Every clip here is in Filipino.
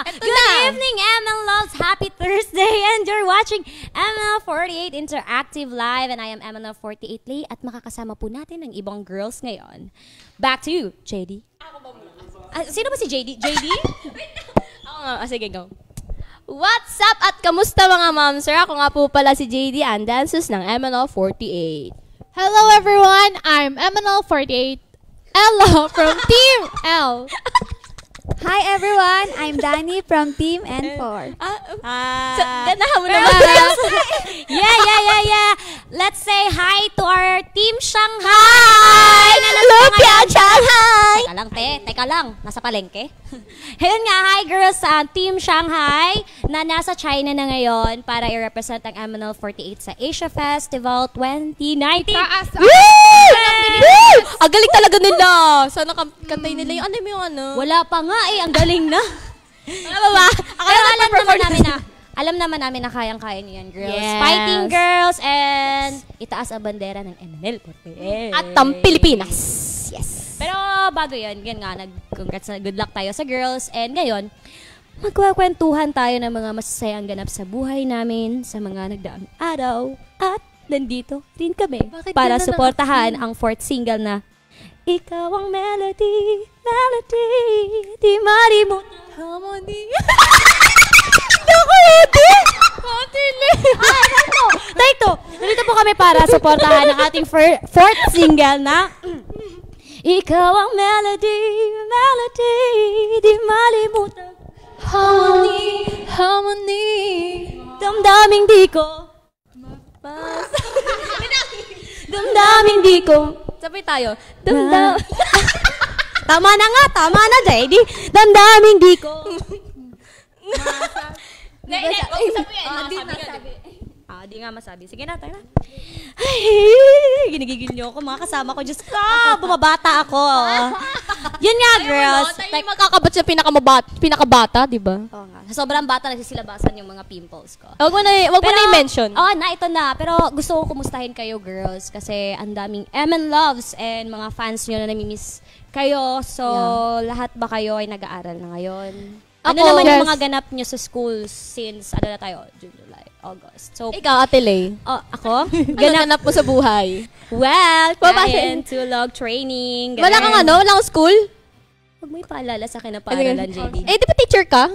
Good evening, ML Loves. Happy Thursday. And you're watching ML48 Interactive Live. And I am ML48 Lay. At makakasama po natin ang ibang girls ngayon. Back to you, JD. Ako ba muna? Sino ba si JD? JD? Ako nga. Sige, go. What's up at kamusta mga ma'am, sir? Ako nga po pala si JD, ang dances ng MNL48. Hello everyone, I'm MNL48, Ella from Team L. Hi everyone, I'm Danny from Team N4. Ganahan mo naman. Yeah. Let's say hi to our Team Shanghai! Lupia Shanghai! Teka lang. Nasa palengke. Ayun nga, hi girls sa Team Shanghai na nasa China na ngayon para i-represent ang MNL48 sa Asia Festival 2019. Taas! Ang galing talaga nila. Sana kantay nila yung Wala pa nga eh, ang galing na. Ano ba? Pero alam naman namin na kayang-kaya niyo yan, girls. Yes. Fighting girls and itaas ang bandera ng MNL48. At ang Pilipinas. Yes. Pero bago yun nga, congrats na good luck tayo sa girls. And ngayon, magkukwentuhan tayo ng mga masasayang ganap sa buhay namin sa mga nagdaang araw. At nandito rin kami para suportahan ang fourth single na Ikaw ang melody, di marimutan. Harmony. Dito, nandito po kami para suportahan ang ating fourth single na Ikaw ang melody, di malimutan. Harmony. Damdaming di ko Damdaming di ko Sabay tayo. Tama na, JD. Damdaming di ko Di nga masabi. Sige na, tayo na. Ay, ginigigil niyo ako. Mga kasama ko. Diyos ko, bumabata ako. Yun nga, girls. Tayo yung magkakabat siya pinakabata, di ba? Oo nga. Sa sobrang bata, nagsisilabasan yung mga pimples ko. Wag mo na i-mention. Oo na, ito na. Pero gusto ko kumustahin kayo, girls. Kasi ang daming MN loves and mga fans nyo na namimiss kayo. So, lahat ba kayo ay nag-aaral na ngayon? Ano naman yung mga ganap nyo sa school since, na tayo, June, July, August. So, Ikaw, Ate Lay. Ako? Ganap mo sa buhay. Well, kain, tulog, training. Wala kang wala kang school? Huwag mo ipaalala sa akin na paaralan, JD. Di ba teacher ka?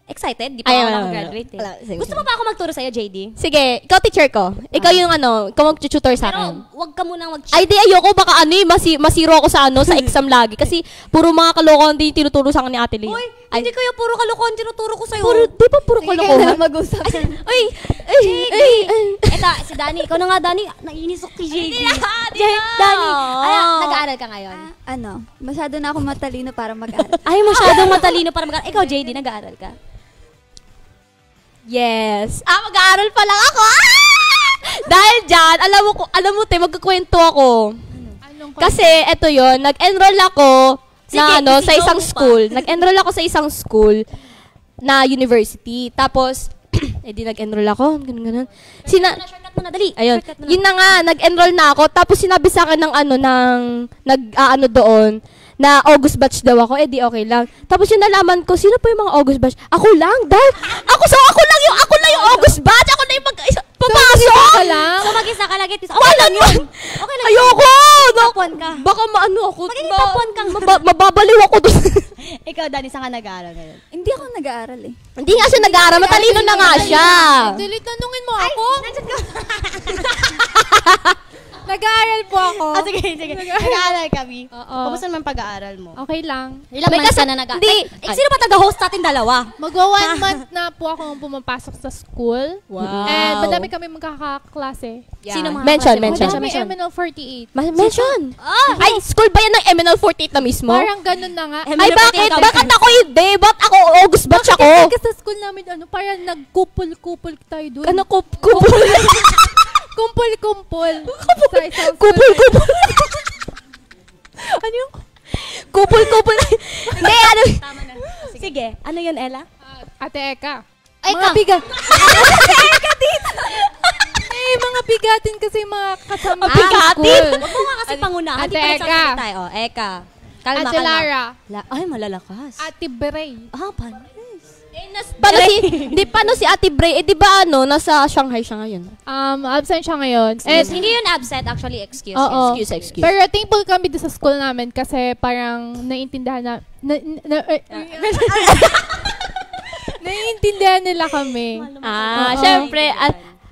Excited? Di pa ako mag-graduate eh. Gusto mo ba ako magturo sa'yo, JD? Sige, ikaw teacher ko. Ikaw yung ikaw mag-tutor sa akin. Pero, wag ka munang Ay, di ayoko. Baka masiro ako sa sa exam lagi. Kasi, puro mga kalokohan din tinuturo sa akin ni Ate Lay. Uy, hindi kayo puro kalokohan tinuturo ko sa'yo. Di ba puro kalokohan? mag-usap. Ay, Eto, si Danny. Ikaw na nga, Danny. Naiinis ako kay JD. Danny. Nag-aaral ka ngayon? Masyado na ako matalino para mag-aral. Ay, masyadong matalino para mag-aaral. Ikaw, JD, nag-aaral ka? Yes. Mag-aaral pa lang ako. Dahil dyan, alam mo, magkakwento ako. Kasi, eto yon, nag-enroll ako sa isang school. Nag-enroll ako sa isang school na university. Tapos, di nag-enroll ako. Ganun. Shortcut mo na, dali. Ayun. Yun na nga, nag-enroll na ako. Tapos, sinabi sa akin ng doon, na August batch daw ako, di okay lang. Tapos yung nalaman ko, sino po yung mga August batch? Ako lang, dahil ako lang yung August batch. Ako na yung papasok. So, mag-isa ka lagi. Wala yun. Okay lang. Ayoko. Tapuan ka. Baka ako. Magiging tapuan kang. Mababaliw ako doon. Ikaw, Danny, saan ka nag-aaral ngayon? Hindi ako nag-aaral eh. Hindi nga siya nag-aaral. Matalino na nga siya. Dili, tanungin mo ako. Nandiyan ka. Nag-aaral po ako. Sige. Nag-aaral kami. Oo. Kamusta naman pag-aaral mo? Okay lang. Ilang months ka na nag-aaral? Sino ba taga-host natin dalawa? Magwa 1 month na po ako pumapasok sa school. Wow. And madami kami magkakaklase. Sino mga Mention. Madami MNL48. Mention. Ay, school ba yan ng MNL48 na mismo? Parang ganun na nga. Ay, bakit? Bakit ako hindi? Ba't ako August batch ako? Kasi sa school namin, parang nagkupul-kupul tayo doon. Ano kupul? Kumpul-kumpul. Kupul-kupul. Ano yung? Kupul-kupul. Hindi, ano? Tama na. Sige. Ano yun, Ella? Ate Eka. Ay, Mga bigat. Ate Eka dito. Mga bigatin kasi mga kasama. Bigatin? Huwag mo nga kasi pangunahan. Ate Di pa Eka. tayo. Eka. Kalma, Ate Lara. Ay, malalakas. Ate Bray. Paano? Paano si Ate Bray? Di ba nasa Shanghai siya ngayon? Absent siya ngayon. Hindi yun absent, actually excuse. Oo. Excuse. Pero thankful kami doon sa school namin kasi parang naiintindihan naiintindihan nila kami. Syempre.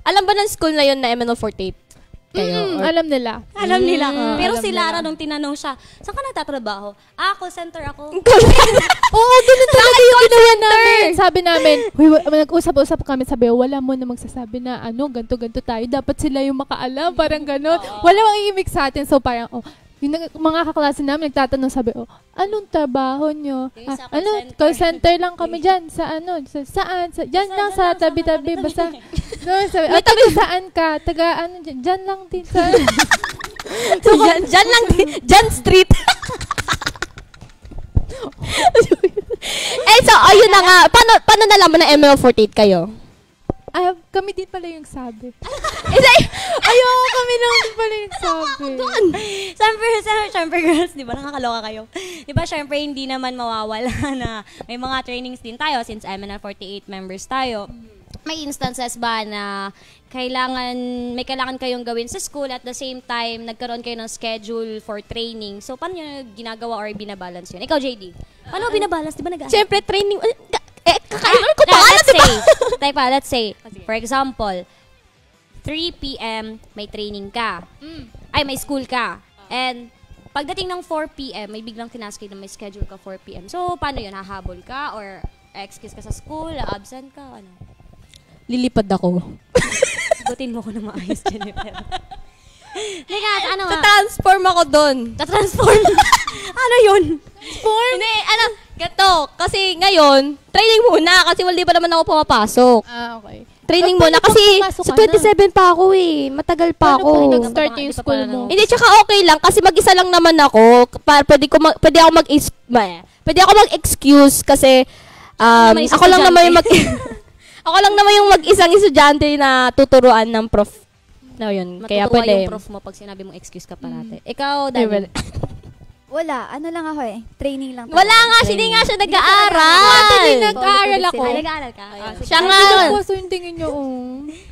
Alam ba ng school na yun na MNO48? Kayo? Alam nila. Alam nila. Pero alam si Lara, nila. nung tinanong siya, saan ka nagtatrabaho? Call center ako. Oo, ganun talaga yung ginawa namin. Sabi namin, nag-usap-usap kami, sabi, wala mo na magsasabi na, ganto-ganto tayo. Dapat sila yung makaalam, parang gano'n. Wala mang iimik sa atin. So parang, yung mga kaklase namin nagtatanong, sabi, anong trabaho nyo? Call center lang kami dyan. Saan? Dyan lang sa tabi-tabi. Basta, sabi, taga saan ka? Taga dyan lang din sa... So, dyan lang, dyan street. So, ayun na nga. Paano nalaman na ML48 kayo? Kami din pala yung sabi. Kami lang din pala yung sabi. Siyempre girls, di ba nakakaloka kayo? Di ba syempre hindi naman mawawala na may mga trainings din tayo since MNL48 members tayo. May instances ba na may kailangan kayong gawin sa school at the same time nagkaroon kayo ng schedule for training. So paano nyo ginagawa or binabalance yun? Ikaw JD, paano binabalance? Di ba Siyempre training... Kakainin ko pa. Let's say, for example, 3 p.m. may training ka. May school ka. And pagdating ng 4 p.m., may biglang tinask na may schedule ka 4 p.m. So, paano yun? Hahabol ka? Or excuse ka sa school? Absent ka? Ano? Lilipad ako. Sagutin mo ko na maayos, Jennifer. Transform ako doon. Transform? Ano yun? Hindi, gato. Kasi ngayon, training muna kasi wala pa naman ako pumapasok. Okay. Training muna kasi sa 27 pa ako Matagal pa ako. Paano nag-start yung school mo? Hindi, tsaka okay lang kasi mag-isa lang naman ako. Pwede ako mag-excuse kasi ako lang naman yung ako lang naman yung mag-isang estudyante na tuturuan ng prof. Yun. Kaya Matutuwa pwede. yung prof mo pag sinabi mong excuse ka parate. Ikaw, Daniel. Wala. Ano lang ako Training lang. Wala nga, hindi nga siya nag-aaral. Nag-aaral ako. Nag-aaral ka? Siya nga. Puso yung tingin nyo,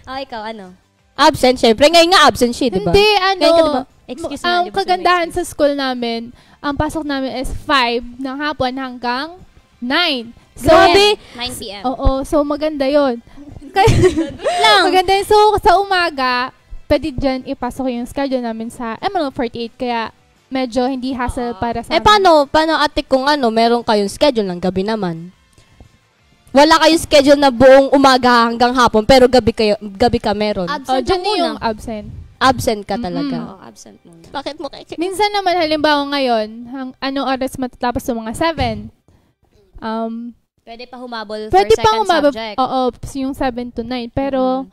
Ikaw, ano? Absent, syempre. Ngayon nga absent siya, diba? Hindi, Ngayon ka, diba? Excuse ang kagandahan sa school namin, ang pasok namin is 5 ng hapon hanggang 9. So, 9 p.m. Oo, so maganda yun. Maganda yun. So, sa umaga, pwede dyan ipasok yung schedule namin sa ML48, kaya medyo hindi hassle para sa paano ate kung meron kayong schedule ng gabi naman? Wala kayong schedule na buong umaga hanggang hapon, pero gabi ka meron. Absent dyan muna. yung absent. Absent ka talaga. Absent muna. Bakit mo kaya? Minsan naman, halimbawa ngayon, anong oras matatapos sa mga 7? Pwede pa humabol Pwede for pa second umabot. subject. Oo, yung 7 to 9. Pero,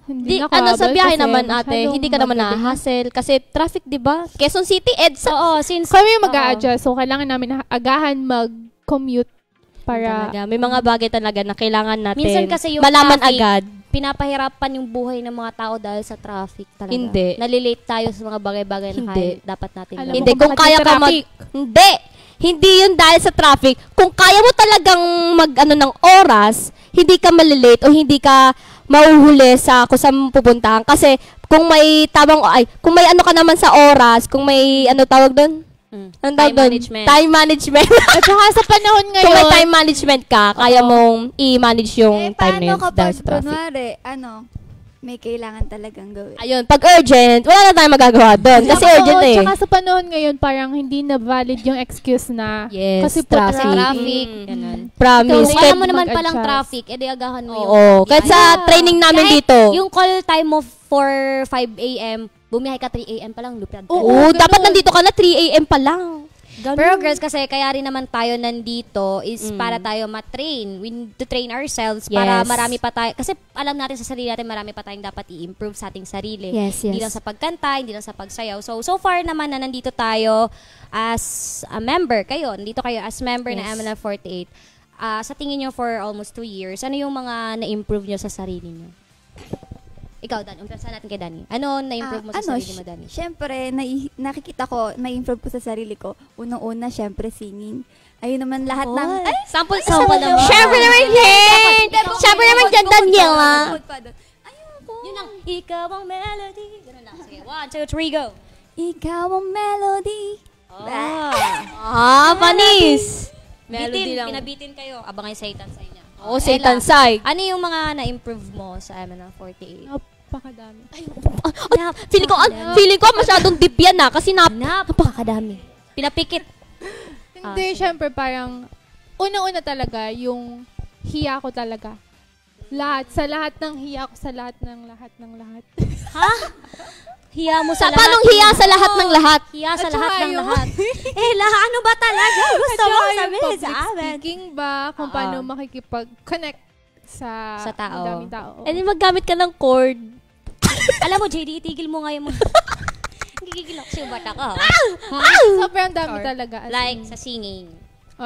hindi na sa biyahe kasi naman ate, hindi ka naman na-hassle kasi traffic, 'di ba? Quezon City, EDSA. Oo, since kami mag-a-adjust. So, kailangan namin agahan mag-commute para... Talaga. May mga bagay talaga na kailangan natin minsan kasi yung malaman traffic, agad. pinapahirapan yung buhay ng mga tao dahil sa traffic talaga. Hindi. Nalilate tayo sa mga bagay-bagay na dapat natin Alam gawin. Hindi, mo kung bakit kaya yung ka traffic? Hindi yun dahil sa traffic. Kung kaya mo talagang ng oras, hindi ka malilate o hindi ka mahuhuli sa kung saan pupuntahan. Kasi kung may kung may ka naman sa oras, kung may tawag doon? Time management. Time management. At saka sa panahon ngayon... Kung may time management ka, kaya mong i-manage yung time na yun paano dahil kapag, sa traffic. kunwari, may kailangan talagang gawin? Ayun, pag urgent, wala na tayong magagawa doon. Kasi urgent eh. Tsaka sa panahon ngayon, parang hindi na valid yung excuse na Yes, kasi po Traffic. Ganun. Promise. Kung alam mo naman mag-adjust. palang traffic, edi agahan mo yung... Oo. Kahit sa training namin Kahit dito. Yung call time mo for 5 a.m., bumiyahe ka 3 a.m. pa lang, lupad ka. Oo, dapat nandito ka na 3 a.m. pa lang. Pero girls, kasi kaya rin naman tayo nandito is para tayo matrain. We need to train ourselves para Yes. marami pa tayo. Kasi alam natin sa sarili natin, marami pa tayong dapat i-improve sa ating sarili. Yes, Hindi lang sa pagkanta, hindi lang sa pagsayaw. So far naman na nandito tayo as a member. Nandito kayo as member ng MNL48. Sa tingin nyo for almost 2 years, ano yung mga na-improve nyo sa sarili nyo? Ikaw, Dani. Umpisa natin kay Dani. Ano na-improve mo sa sarili mo, Dani? Syempre, nakikita ko, na-improve ko sa sarili ko. Unang-una, syempre, singing. Ayun naman lahat ng... Ay, Sample naman. Syempre naman yan! Syempre naman dyan, Daniela. Yun ang, ikaw ang melody. Ganun lang. Sige, 1, 2, 3, go. Ikaw ang melody. Panis! Melody lang. Pinabitin kayo. Abangay sa itan sa inyo. Oo, sa itansay. Ano yung mga na-improve mo sa MNL48? Napakadami. Feeling ko masyadong deep yan kasi Napakadami. Pinapikit. Hindi, syempre parang, una-una talaga, yung hiya ko talaga. Sa lahat ng hiya ko, sa lahat ng lahat. Ha? Hiya mo sa lahat. Paanong hiya sa lahat ng lahat? Hiya sa lahat ng lahat. Ano ba talaga? Gusto mo sabihin sa amin? Speaking ba, kung paano makikipag-connect sa tao. daming tao. Eh, maggamit ka ng cord. Alam mo, JD, itigil mo ngayon mo. Gigigil ako sa'yo, bata ka. Sobrang dami talaga. Like, sa singing.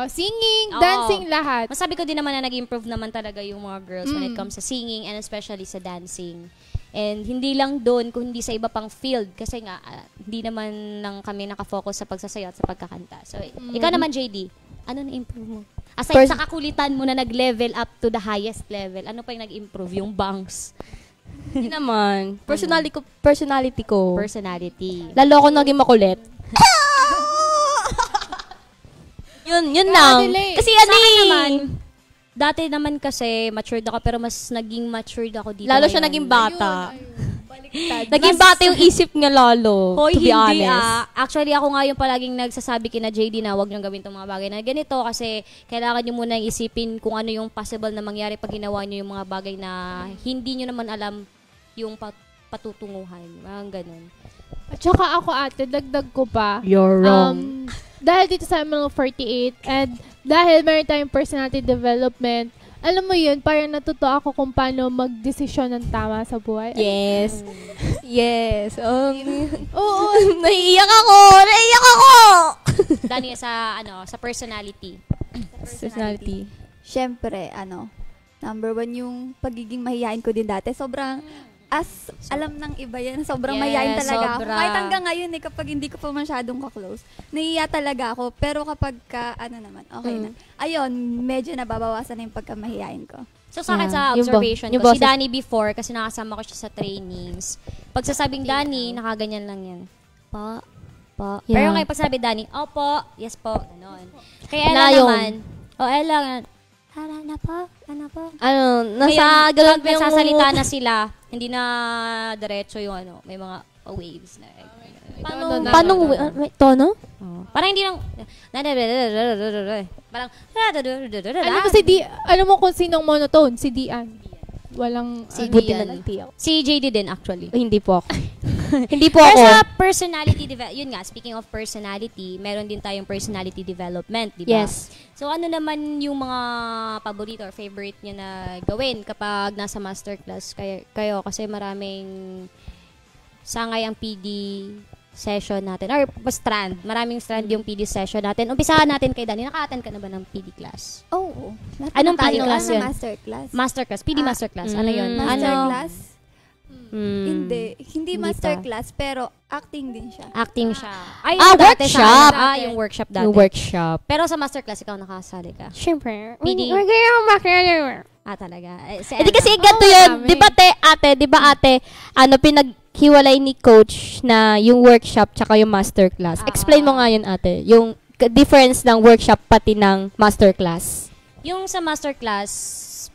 Singing, Oo. dancing, lahat. Masabi ko din naman na nag-improve naman talaga yung mga girls when it comes sa singing and especially sa dancing. And hindi lang doon, kundi sa iba pang field. Kasi nga, hindi naman lang kami nakafocus sa pagsasayaw at sa pagkakanta. So, ikaw naman, JD, ano na-improve mo? Aside sa kakulitan mo na nag-level up to the highest level, ano pa yung nag-improve? Yung bangs. Hindi naman. Personality ko. Personality. Lalo ako naging makulit. yun lang. Kasi Sa akin naman, dati naman kasi matured ako pero mas naging matured ako dito. Lalo siya ngayon. naging bata. Naging bata yung isip niya lalo. Hoy, to be hindi honest. Actually, ako nga yung palaging nagsasabi kina JD na huwag niyong gawin itong mga bagay na ganito kasi kailangan niyo muna isipin kung ano yung possible na mangyari pag ginawa niyo yung mga bagay na hindi niyo naman alam yung patutunguhan. Mga ganun. At saka ako ate, dagdag ko pa. You're wrong. Dahil dito sa ML48 and dahil meron tayong personality development, alam mo yun, parang natuto ako kung paano mag-desisyon ng tama sa buhay. Yes. Yes. Oo. Naiiyak ako! Dani, sa personality. Personality. Syempre, number 1 yung pagiging mahihain ko din dati. Sobrang, alam ng iba yan, sobrang mahihain talaga ako. sobra. Kahit hanggang ngayon, kapag hindi ko pa masyadong ka-close, nahiya talaga ako. Pero kapag naman, okay na. Ayun, medyo nababawasan na yung pagkamahihain ko. So sa akin, sa Yung observation yung ko, si boses. Dani before, kasi nakasama ko siya sa trainings, pag sasabing Dani, nakaganyan lang yan. Po. Yeah. Pero ngayon, pag sabi Dani, opo, yes po, ganon. Kaya Ella Layon. naman, Ella, ano po? Nasa galon pag nagsasalita na sila, hindi na diretso yung may mga waves na. Paano? Tono? Parang hindi lang, parang, Alam mo kung sinong monotone? Si Dian. Walang, Buti Dian. na lang di ako. si JD din actually. Hindi po ako. Hindi po Pero ako. sa personality yun nga, speaking of personality, meron din tayong personality development, di ba? Yes. So ano naman yung mga paborito or favorite niyo na gawin kapag nasa masterclass kayo kasi maraming sangay ang PD session natin or maraming strand yung PD session natin. Umpisahan natin kay Dani. Naka-attend ka na ba ng PD class? Oo. Anong PD class yun? Masterclass. Masterclass, PD masterclass. Ano yun? Masterclass? Hindi Hindi pa. masterclass, pero acting din siya. Acting siya. Ay, workshop. Yung workshop dati. Yung workshop. Pero sa masterclass, ikaw nakasali ka. Siyempre. PD. Hindi Talaga. kasi ganito yun. Di ba ate, pinaghiwalay ni coach na yung workshop tsaka yung masterclass. Explain mo nga yun ate. Yung difference ng workshop pati ng masterclass. Yung sa masterclass,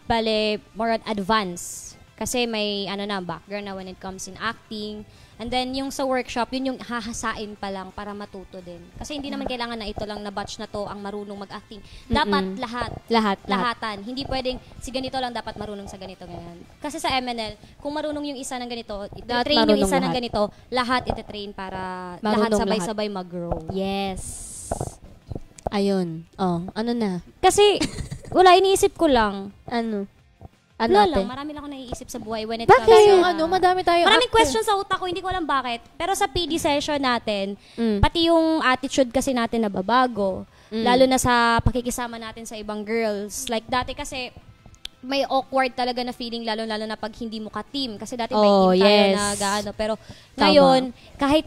bale, more on advance. Kasi may background na when it comes in acting. And then yung sa workshop, yun yung hahasain pa lang para matuto din. Kasi hindi naman kailangan na ito lang na batch na to ang marunong mag-acting. Dapat lahat. Lahatan. Hindi pwedeng si ganito lang dapat marunong sa ganito ngayon. Kasi sa MNL, kung marunong yung isa ng ganito, i-train yung isa ng ganito, lahat ite-train para lahat sabay-sabay mag-grow. Yes. Ayun. Ano na? Kasi wala, iniisip ko lang. Ano Wala ate? lang, marami lang ako naiisip sa buhay when it Bakit? comes madami tayong maraming questions sa utak ko, hindi ko alam bakit. Pero sa PD session natin, Mm. pati yung attitude kasi natin nababago. Lalo na sa pakikisama natin sa ibang girls. Like dati kasi, may awkward talaga na feeling lalo-lalo na pag hindi mo ka-team. Kasi dati may team tayo na gaano. Pero ngayon, kahit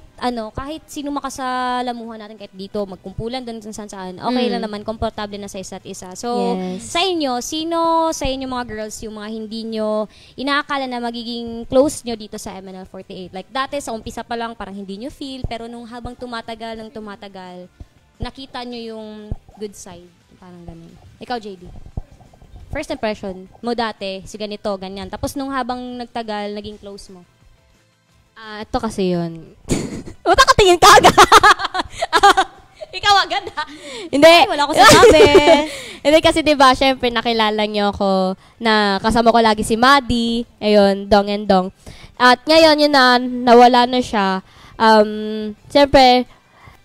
sino makasalamuhan natin kahit dito, magkumpulan doon saan, okay lang naman, komportable na sa isa't isa. So, sa inyo, sino sa inyo mga girls yung mga hindi nyo inaakala na magiging close nyo dito sa MNL48? Like dati, sa umpisa pa lang, parang hindi nyo feel, pero nung habang tumatagal, nakita nyo yung good side. Parang ganun. Ikaw, JD. First impression mo dati, si ganito, ganyan. Tapos nung habang nagtagal, naging close mo. Ito kasi yun. Uta ka tingin ka agad. Ikaw agad ha? Hindi. Ay, wala ko sinabi. Hindi kasi diba, syempre nakilala niyo ako na kasama ko lagi si Maddie. Ayun, Dong and Dong. At ngayon yun na, nawala na siya. Syempre,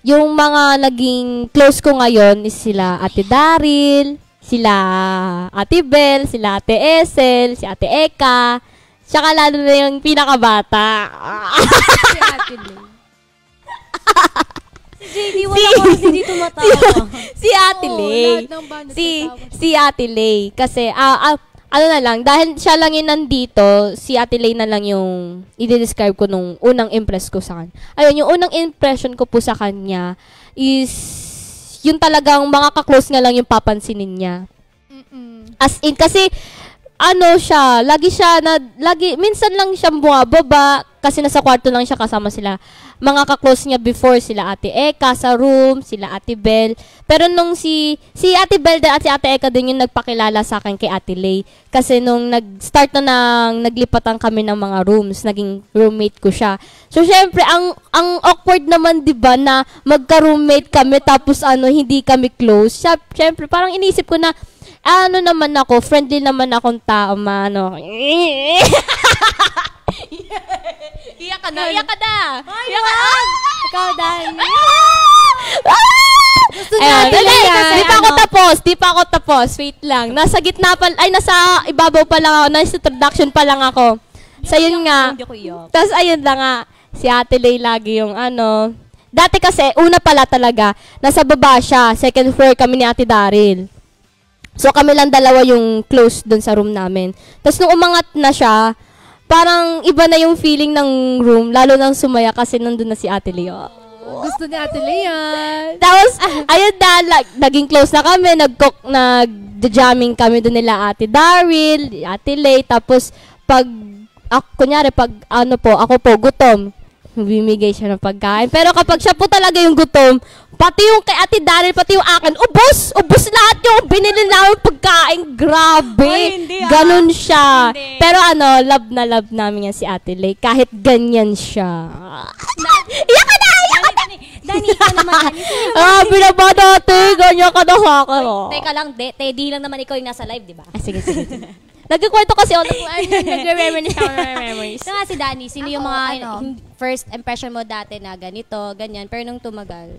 yung mga naging close ko ngayon is sila Ate Daryl, sila Ate Bel, sila Ate Esel, si Ate Eka, tsaka lalo na yung pinakabata. Si Ate Lay. Si JD, wala ko kasi dito matawa. Si Ate Lay. Si Ate Lay. Kasi, ano na lang, dahil siya lang yung nandito, si Ate Lay na lang yung i-describe ko nung unang impress ko sa kanya. Ayun, yung unang impression ko po sa kanya is yung talagang mga ka-close nga lang yung papansinin niya. As in, kasi, minsan lang siya bumababa, kasi nasa kwarto lang siya kasama sila. Mga ka-close niya before, sila Ate Eka sa room, sila Ate Bel. Pero nung si Ate Bel at si Ate Eka din yung nagpakilala sa akin kay Ate Lay. Kasi nung nag-start na naglipatan kami ng mga rooms, naging roommate ko siya. So, syempre, ang awkward naman, diba, na magka-roommate kami tapos hindi kami close. Syempre, parang inisip ko na, naman ako, friendly naman akong tao, Iyak ka na. Iyak ka na. Ikaw, dahil. Gusto natin yan. Di pa ako tapos. Wait lang. Nasa gitna pa, nasa ibabaw pa lang ako. Nasa introduction pa lang ako. So, yun nga. Tapos, ayun lang nga. Si Ate Lay lagi yung Dati kasi, una pala talaga, nasa baba siya. Second floor kami ni Ate Daryl. So, kami lang dalawa yung close dun sa room namin. Tapos, nung umangat na siya, parang iba na yung feeling ng room, lalo nang sumaya kasi nandun na si Ate Leo. Gusto ni Ate Leon. Tapos, ayun na, naging close na kami, nag-jamming kami doon nila Ate Daryl, Ate Lay, tapos kunyari, ako po, gutom, bimigay siya ng pagkain. Pero kapag siya po talaga yung gutom, pati yung kay Ate Daryl, pati yung akin, ubos lahat yung binili namin pagkain. Grabe. Ay, hindi, Ganon siya. Hindi. Pero love na love namin yan si Ate Lay. Kahit ganyan siya. Iyak ka na! Dani ka naman. Binaba dati. Ganyan ka na sa akin. Teka lang, Teddy lang naman ikaw yung nasa live, di ba? Sige. Nagkikwento kasi ako. Nagre-memories. So nga si Dani, sino yung mga first impression mo dati na ganito, ganyan, pero nung tumagal?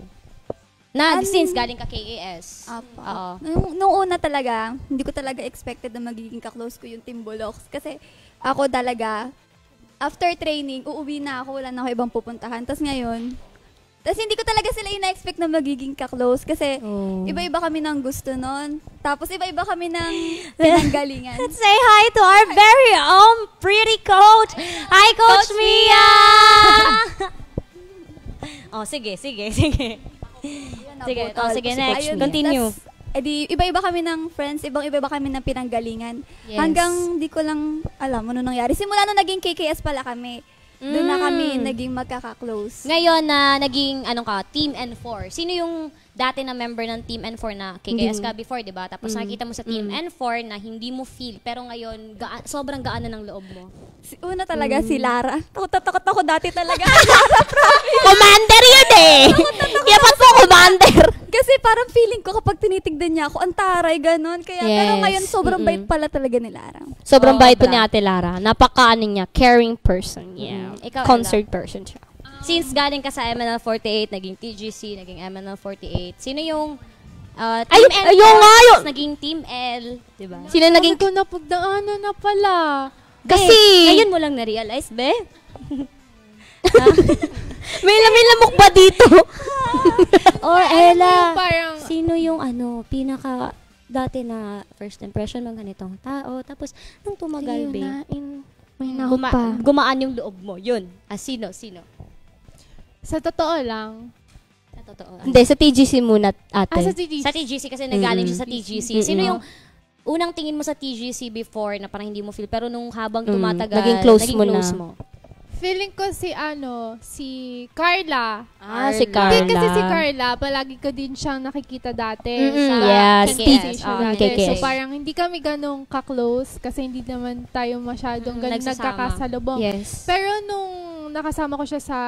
Since galing ka KAS. Oo. Nung una talaga, hindi ko talaga expected na magiging ka-close ko yung Team Bulox. Kasi ako talaga, after training, uuwi na ako, wala na ako ibang pupuntahan. Tapos ngayon, hindi ko talaga sila ina-expect na magiging ka-close kasi iba-iba kami ng gusto nun. Tapos iba-iba kami ng pinanggalingan. Let's say hi to our very own pretty coach. Hi, Coach Mia! Sige. Sige, next. Ayun, Continue. Iba-iba kami ng friends, iba-iba kami ng pinanggalingan. Yes. Hanggang di ko lang alam ano nangyari. Simula nung naging KKS pala kami, doon na kami naging magkaka-close. Ngayon na naging Team N4. Sino yung dati na member ng Team N4 na KKS ka before, 'di ba? Tapos nakita mo sa Team N4 na hindi mo feel, pero ngayon sobrang gaan na ng loob mo. Una talaga si Lara. Takot ako dati talaga. Commander yun eh! Yapat po, Commander! Kasi parang feeling ko kapag tinitignan niya ako, ang taray, ganon. Kaya, pero Yes. ngayon, sobrang bait pala talaga ni Lara. Sobrang bait po ni Ate Lara. Napaka-aning niya. Caring person. Yeah. Ikaw, Concert person siya. Since galing ka sa MNL48, naging TGC, naging MNL48, sino yung Ay, Team N4, ayun nga yun! tapos naging Team L, di ba? Sino naging... Ko napagdaanan na pala. Kasi... Ngayon mo lang na-realize, be? may lamok ba dito? Or Ella, Parang, sino yung pinaka dati na first impression ng ganitong tao. Tapos, nung tumagal, babe, May nahot pa. gumaan yung loob mo. Yun. Sino? Sa totoo lang. Sa totoo. Hindi, sa TGC muna, ate. Sa TGC. Sa TGC kasi nagaling siya sa TGC. Sino yung unang tingin mo sa TGC before na parang hindi mo feel, pero nung habang tumatagal, naging close mo? Feeling ko si Carla. Si Carla. Hindi kasi si Carla, palagi ko din siyang nakikita dati. Yes, KKS. KKS. So parang hindi kami ganong ka-close kasi hindi naman tayo masyadong ganun nagkakasalubong. Yes. Pero nung nakasama ko siya sa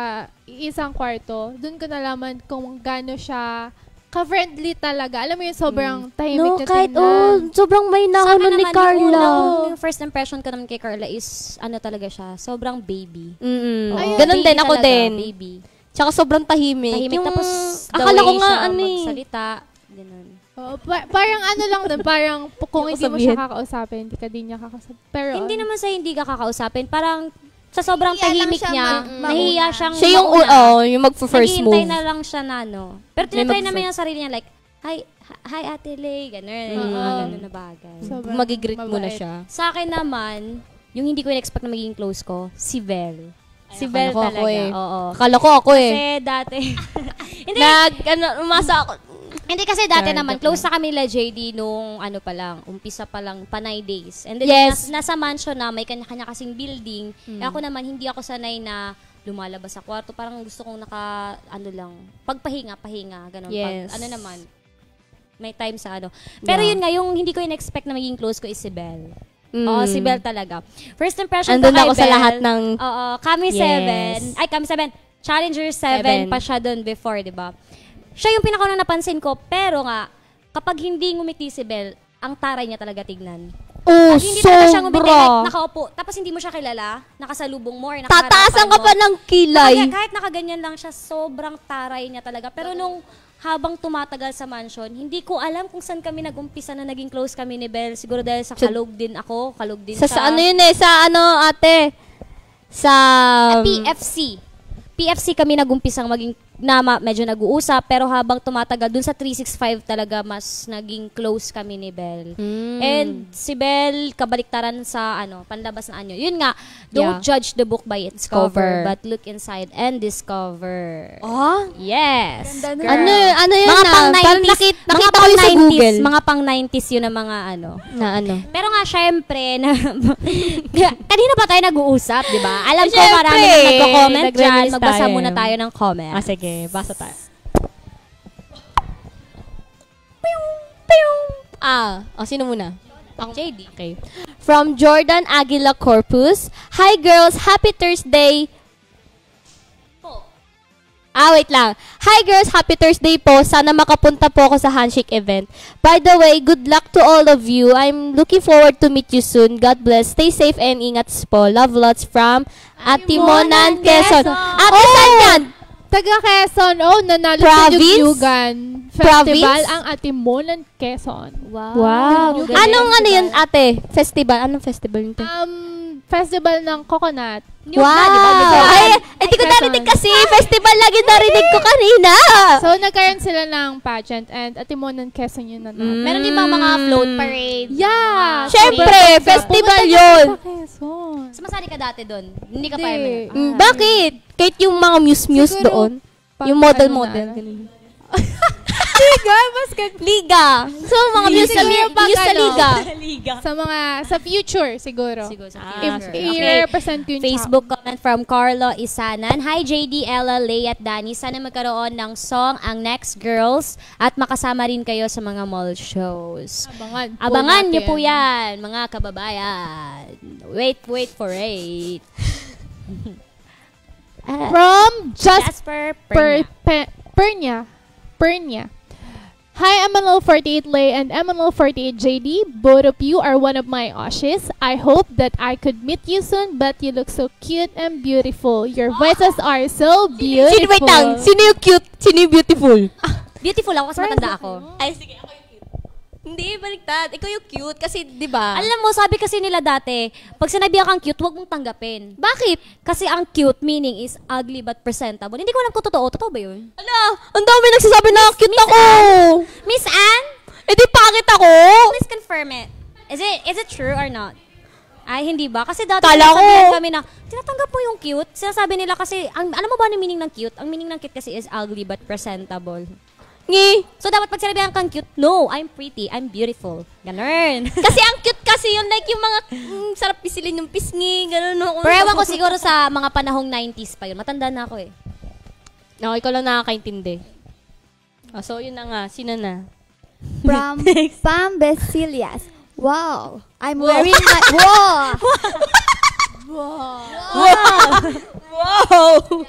isang kwarto, dun ko nalaman kung gaano siya ka-friendly talaga. Alam mo yung sobrang tahimik na tingnan. sobrang may Sa akin nakuno ni naman, Carla. yung first impression ko naman kay Carla is, talaga siya, sobrang baby. Ayun. Ganun din, Baby ako talaga, din. Baby. Tsaka sobrang tahimik. Tahimik, tapos the akala ko way nga, siya ano eh. magsalita, ganun. Parang ano lang din, parang kung hindi mo siya sabihin. kakausapin, hindi ka din niya kakausapin. Pero Hindi naman sa hindi ka kakausapin, parang sa sobrang Nahiya lang tahimik siya niya, nahiya siyang Siya yung, yung mag-first naghihintay move. na lang siya na, Pero May tinatry naman yung sarili niya, like, hi Ate Lay, gano'n. Yung mga gano'n na bagay. sobrang Magigreet mo na mabait. siya. Sa akin naman, yung hindi ko in-expect na magiging close ko, si Vel. Si Vel akala ko talaga, ako eh. oo. Akala ko ako eh. Kasi dati, hindi, Umasa ako. hindi kasi dati Sorry, naman, joke close na kami la JD nung pa lang, umpisa pa lang, Panay Days. And then, Yes. nasa mansion na, may kanya-kanya kasing building. Eh, ako naman, hindi ako sanay na lumalabas sa kwarto. Parang gusto kong pagpahinga, ganun. Yes. Pag, naman, may time sa Pero yun nga, yung hindi ko in-expect na maging close ko is si Belle. Oo, si Belle talaga. First impression Andun ko kay ako sa Belle, lahat ng... Oo, kami Yes. kami 7. Challenger 7 Seven. pa siya doon before, di ba? Siya yung pinakaunang napansin ko, pero nga, kapag hindi ngumiti si Belle, ang taray niya talaga tignan. Oh, At hindi talaga siya ngumiti, like, sobra. nakaupo, tapos hindi mo siya kilala, nakasalubong mo, or Tataasan ka pa ng kilay. kahit nakaganyan lang siya, sobrang taray niya talaga. Pero nung habang tumatagal sa mansion, hindi ko alam kung saan kami nag-umpisa na naging close kami ni Belle. Siguro dahil sa kalog din ako, kalog din siya. Sa yun eh? Sa ate? Sa... PFC kami nag-umpisang maging medyo nag-uusap, pero habang tumatagal dun sa 365 talaga mas naging close kami ni Belle. And si Belle kabaliktaran sa panlabas na anyo. Yun nga, don't judge the book by its cover, but look inside and discover. Oh? Yes. Ganda nun. Girl. Ano yun Mga na? pang Parang 90s, nakita ko yun sa Google. mga pang 90s yun ang mga Na ano? Pero nga, syempre, kanina pa tayo nag-uusap, di ba? Alam ko Syempre, marami na nagko-comment dyan. nagre-release Magbasa tayo. muna tayo ng comment. Sige, basa tayo. Sino muna? Ang JD. Okay. From Jordan Aguila Corpus. Hi girls, happy Thursday. Wait lang. Hi girls, happy Thursday po. Sana makapunta po ako sa handshake event. By the way, good luck to all of you. I'm looking forward to meet you soon. God bless. Stay safe and ingat po. Love lots from Atimonan, Quezon. Ate, saan yan? Taga Quezon, nanalo sa Province? Yugyugan Festival Province? ang Atimonan, Quezon. Wow. Galing. Anong yun, ate? Festival? Anong festival yun? Festival ng coconut. Wow! Before. Ay, hindi ko narinig kasi. Festival lagi narinig ko kanina. So, nagkaroon sila ng pageant and Atimonan, Quezon yun na Meron din ba mga float parade? Yeah! Siyempre, festival yun. Sa Quezon. Sumasali ka dati doon? Hindi ka Hindi. fireman? Bakit? Kahit yung mga muse-muse Siguro, doon. pang Yung model-model. ano na. ganun. Liga, basket. Liga. So, mga muse sa Siguro pag muse sa ano, liga. sa future, siguro. Siguro sa If future. i-represent ko yung Facebook comment from Carlo Isanan. Hi JD, Ella, Lay at Danny. Sana magkaroon ng song ang Next Girls at makasama rin kayo sa mga mall shows. Abangan niyo po yan, mga kababayan. Wait for it. From Jasper Pernia. Hi, MNL48 Lay and MNL48 JD. Both of you are one of my oshes. I hope that I could meet you soon, but you look so cute and beautiful. Your voices are so beautiful. Wait lang. Sino yung cute? Sino yung beautiful? Beautiful ako kasi matanda ako. Ay, sige. Ako yung cute. Hindi, baliktad. Ikaw yung cute kasi, di ba? Alam mo, sabi kasi nila dati, pag sinabihan kang cute, huwag mong tanggapin. Bakit? Kasi ang cute meaning is ugly but presentable. Hindi ko alam kung totoo. Totoo ba yun? Ala, ang dami nagsasabi na cute ako. Miss Anne? Eh di pangit ako. Please confirm it. Is it true or not? Ay, hindi ba? Kasi dati Kala ko. sinasabihan kami na, tinatanggap mo yung cute. Sinasabi nila kasi, alam mo ba ang meaning ng cute? Ang meaning ng cute kasi is ugly but presentable. Ngi. So, dapat pag sinabihan kang cute, no, I'm pretty, I'm beautiful. Ganun. Kasi ang cute kasi yun, like yung mga sarap pisilin yung pisngi, gano'n. Pero ewan ko siguro sa mga panahong 90s pa yun. Matanda na ako eh. No, ikaw lang nakakaintindi. Oh, so yun na nga. Sino na? From Pam Besilias. Wow. I'm wearing my... Wow. Wow!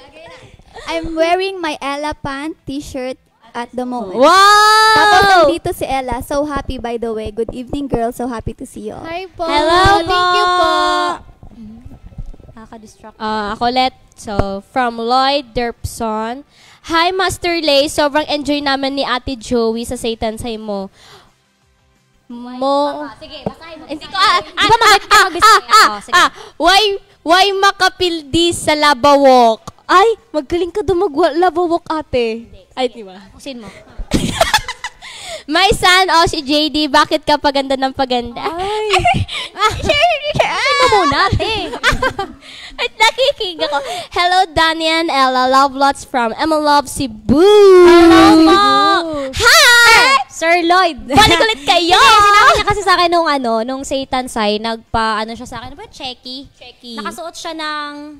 I'm wearing my Ella pant t-shirt at the moment. Wow! Tapos nandito si Ella. So happy, by the way. Good evening, girls. So happy to see you all. Hi po. Hello po. Thank you po. Nakaka-distract. Ako ulit. So, from Lloyd Derpson. Hi, Master Lay. Sobrang enjoy namin ni Ate Joey sa Satan Say mo. Sige, basahin mo. Hindi ko, Di ba mag-bisaya ako? Sige. why makapildi sa labawok? Ay, magaling ka lumag-labawok, ate. Ay, di ba? Kusin mo. My son, si JD, bakit ka paganda ng paganda? Ay. Kusin mo muna, te. At nakikinig ako. Hello, Danny and Ella. Love lots from Emma Love Cebu. Hello po. Hi! Sir Lloyd. Balik ulit kayo. Sinabi niya kasi sa akin nung Satan Sai, siya sa akin, Checky. Nakasuot siya ng,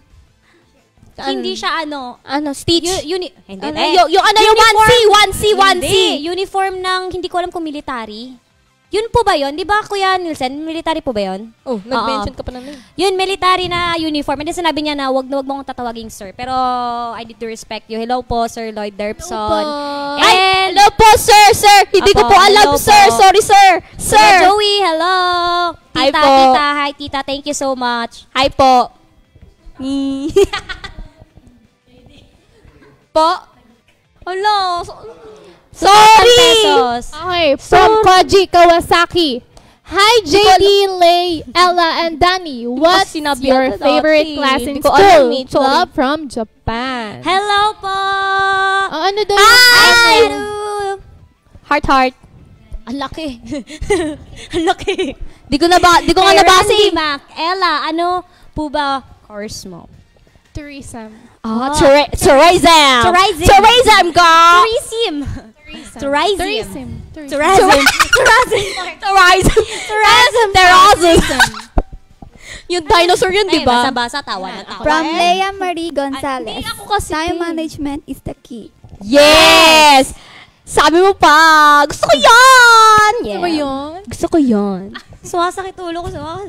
hindi siya Stitch? hindi. Yung onesie. Hindi. Uniform ng, hindi ko alam kung military. Yun po ba yun? Di ba, Kuya Nielsen? Military po ba yun? Oh, nag-mention ka pa naman. Yun, military na uniform. And then sinabi niya na wag mo akong tatawaging sir. Pero I need to respect you. Hello po, Sir Lloyd Derpson. Ay, hello po, sir. Hindi ko po alam, hello sir. po. Sorry, sir. Sir Joey, hello. Hi Tita, po. tita. Hi, tita. Thank you so much. Hi po. Po? Hello. Sorry. Pesos. Okay, from Koji Kawasaki. Hi, JD, Lay, Ella, and Danny. What's sinabi your yata favorite dati. class in Hindi ko school? alam eh, sorry. Love from Japan. Hello po. Ano daw Hi! yung Heart. Ang laki. Ang laki. Di ko nga nabasa Randy eh. Mac. Ella, ano po ba course mo? tourism? Tourism, girl. Tourism. Yung dinosaur yun, di ba? Basa-basa, tawa na tawa. From Leia Marie Gonzalez. Hindi ako kasi. Time management is the key. Yes! Sabi mo pa, gusto ko yan! Ano ba yun? Gusto ko yan. Sumasakit ulo ko sa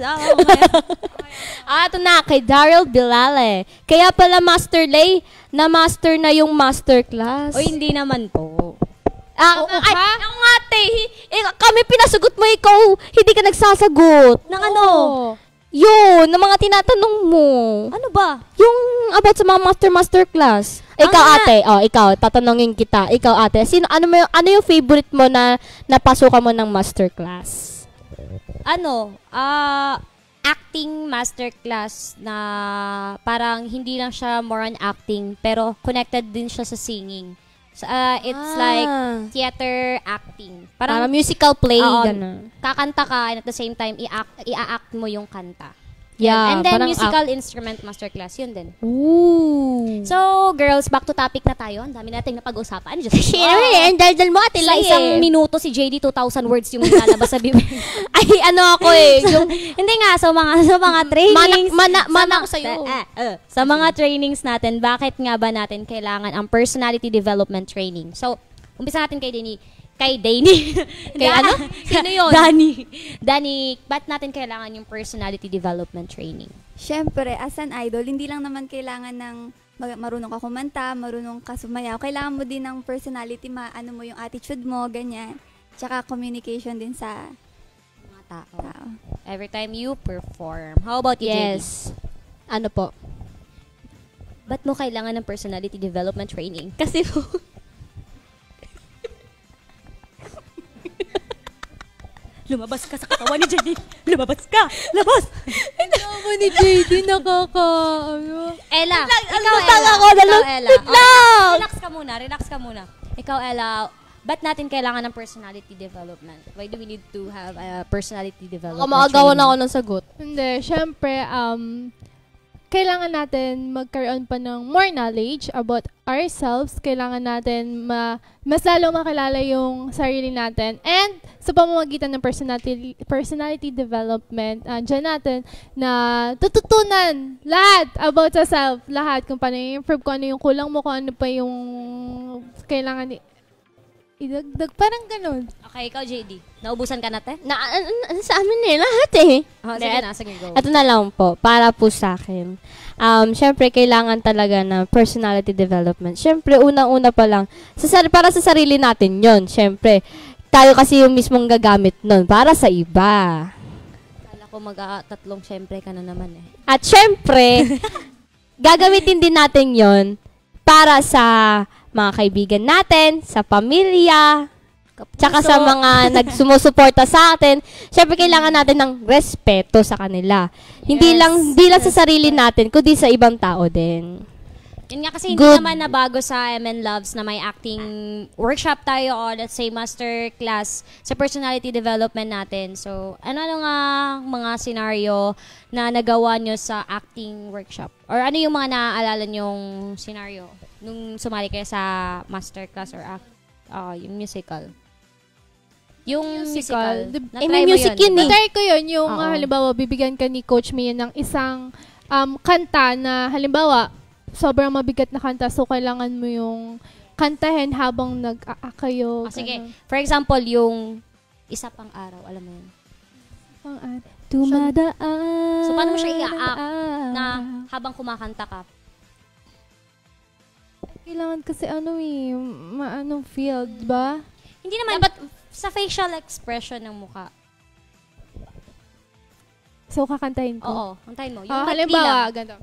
Ito na, kay Daryl Bilale. Kaya pala, Master Lay, na-master na yung master class. O hindi naman po. Ang ate, kami pinasagot mo, ikaw, hindi ka nagsasagot. Nang ano? Yun, ng mga tinatanong mo. Ano ba? Yung about sa mga master class. Ikaw ate, ikaw, tatanungin kita. Ikaw ate, ano yung favorite mo na napasukan mo ng master class? Acting masterclass na parang hindi lang siya more on acting, pero connected din siya sa singing. So, it's like theater acting. Parang musical play, Oo, gano'n. kakanta ka and at the same time, i-act mo yung kanta. Yeah, And then parang musical instrument masterclass, yun din. Ooh. So, girls, back to topic na tayo. Ang dami nating napag-usapan. Siyempre, ang daldal mo ate Sa Lay isang eh. minuto, si JD 2,000 words yung lalabas sa bibig. Ay, ano ako eh. Yung, Hindi nga, sa mga trainings. mana ako sa'yo. Sa mga trainings natin, bakit nga ba natin kailangan ang personality development training? So, umpisa natin kay Danny. Kay ano? Sino yun? Danny, ba't natin kailangan yung personality development training? Siyempre, as an idol, hindi lang naman kailangan ng marunong ka kumanta, marunong ka sumayaw. Kailangan mo din ng personality, ano mo yung attitude mo, ganyan. Tsaka communication din sa Mga tao. Every time you perform. How about you, JD? Yes. Ano po? Ba't mo kailangan ng personality development training? Kasi po, Lumabas ka sa katawan ni JD. Lumabas ka! Labas! Ako ni JD, Ella. Ikaw, Lutang Ella. ako, Ikaw, Ella. lang! Relax ka muna. Ikaw, Ella. ba't natin kailangan ng personality development? Why do we need to have a personality development Kumagawa na training? ako ng sagot. Hindi, syempre, kailangan natin magkaroon pa ng more knowledge about ourselves. Kailangan natin mas lalo makilala yung sarili natin. And sa pamamagitan ng personality development, dyan natin na tututunan lahat about sa self. Lahat, kung paano i-improve, kung ano yung kulang mo, kung ano pa yung kailangan idagdag. Parang ganun. Okay, ikaw, JD. Naubusan ka na, te? Sa amin lahat eh. Oh, sige na, sige, go. Ito na lang po, para po sa akin. Syempre, kailangan talaga ng personality development. Syempre, unang-una pa lang, para sa sarili natin yon. Syempre, tayo kasi yung mismong gagamit nun para sa iba. Kala ko tatlong syempre ka na naman eh. At syempre, gagamitin din natin yon para sa mga kaibigan natin, sa pamilya, tsaka sa mga nagsumusuporta sa atin. Syempre, kailangan natin ng respeto sa kanila. Hindi lang sa sarili natin, kundi sa ibang tao din. Yun nga kasi hindi naman na bago sa MN Loves na may acting workshop tayo or let's say master class sa personality development natin. So, ano nga mga scenario na nagawa nyo sa acting workshop? Or ano yung mga naaalala nyong scenario nung sumali kayo sa master class or yung musical? Yung musical. May music yun eh. Na-try ko yun, yung halimbawa, bibigyan ka ni Coach Mia ng isang kanta na halimbawa, sobrang mabigat na kanta, so kailangan mo yung kantahin habang nag-aakayo. Sige, for example, yung Isa Pang Araw, alam mo yun? Dumadaan. So, paano mo siya i-aak na habang kumakanta ka? Kailangan kasi maanong feel, diba? Hindi naman, dapat sa facial expression ng mukha. So, kakantahin ko? Oo, kantahin mo. Yung halimbawa, ganito.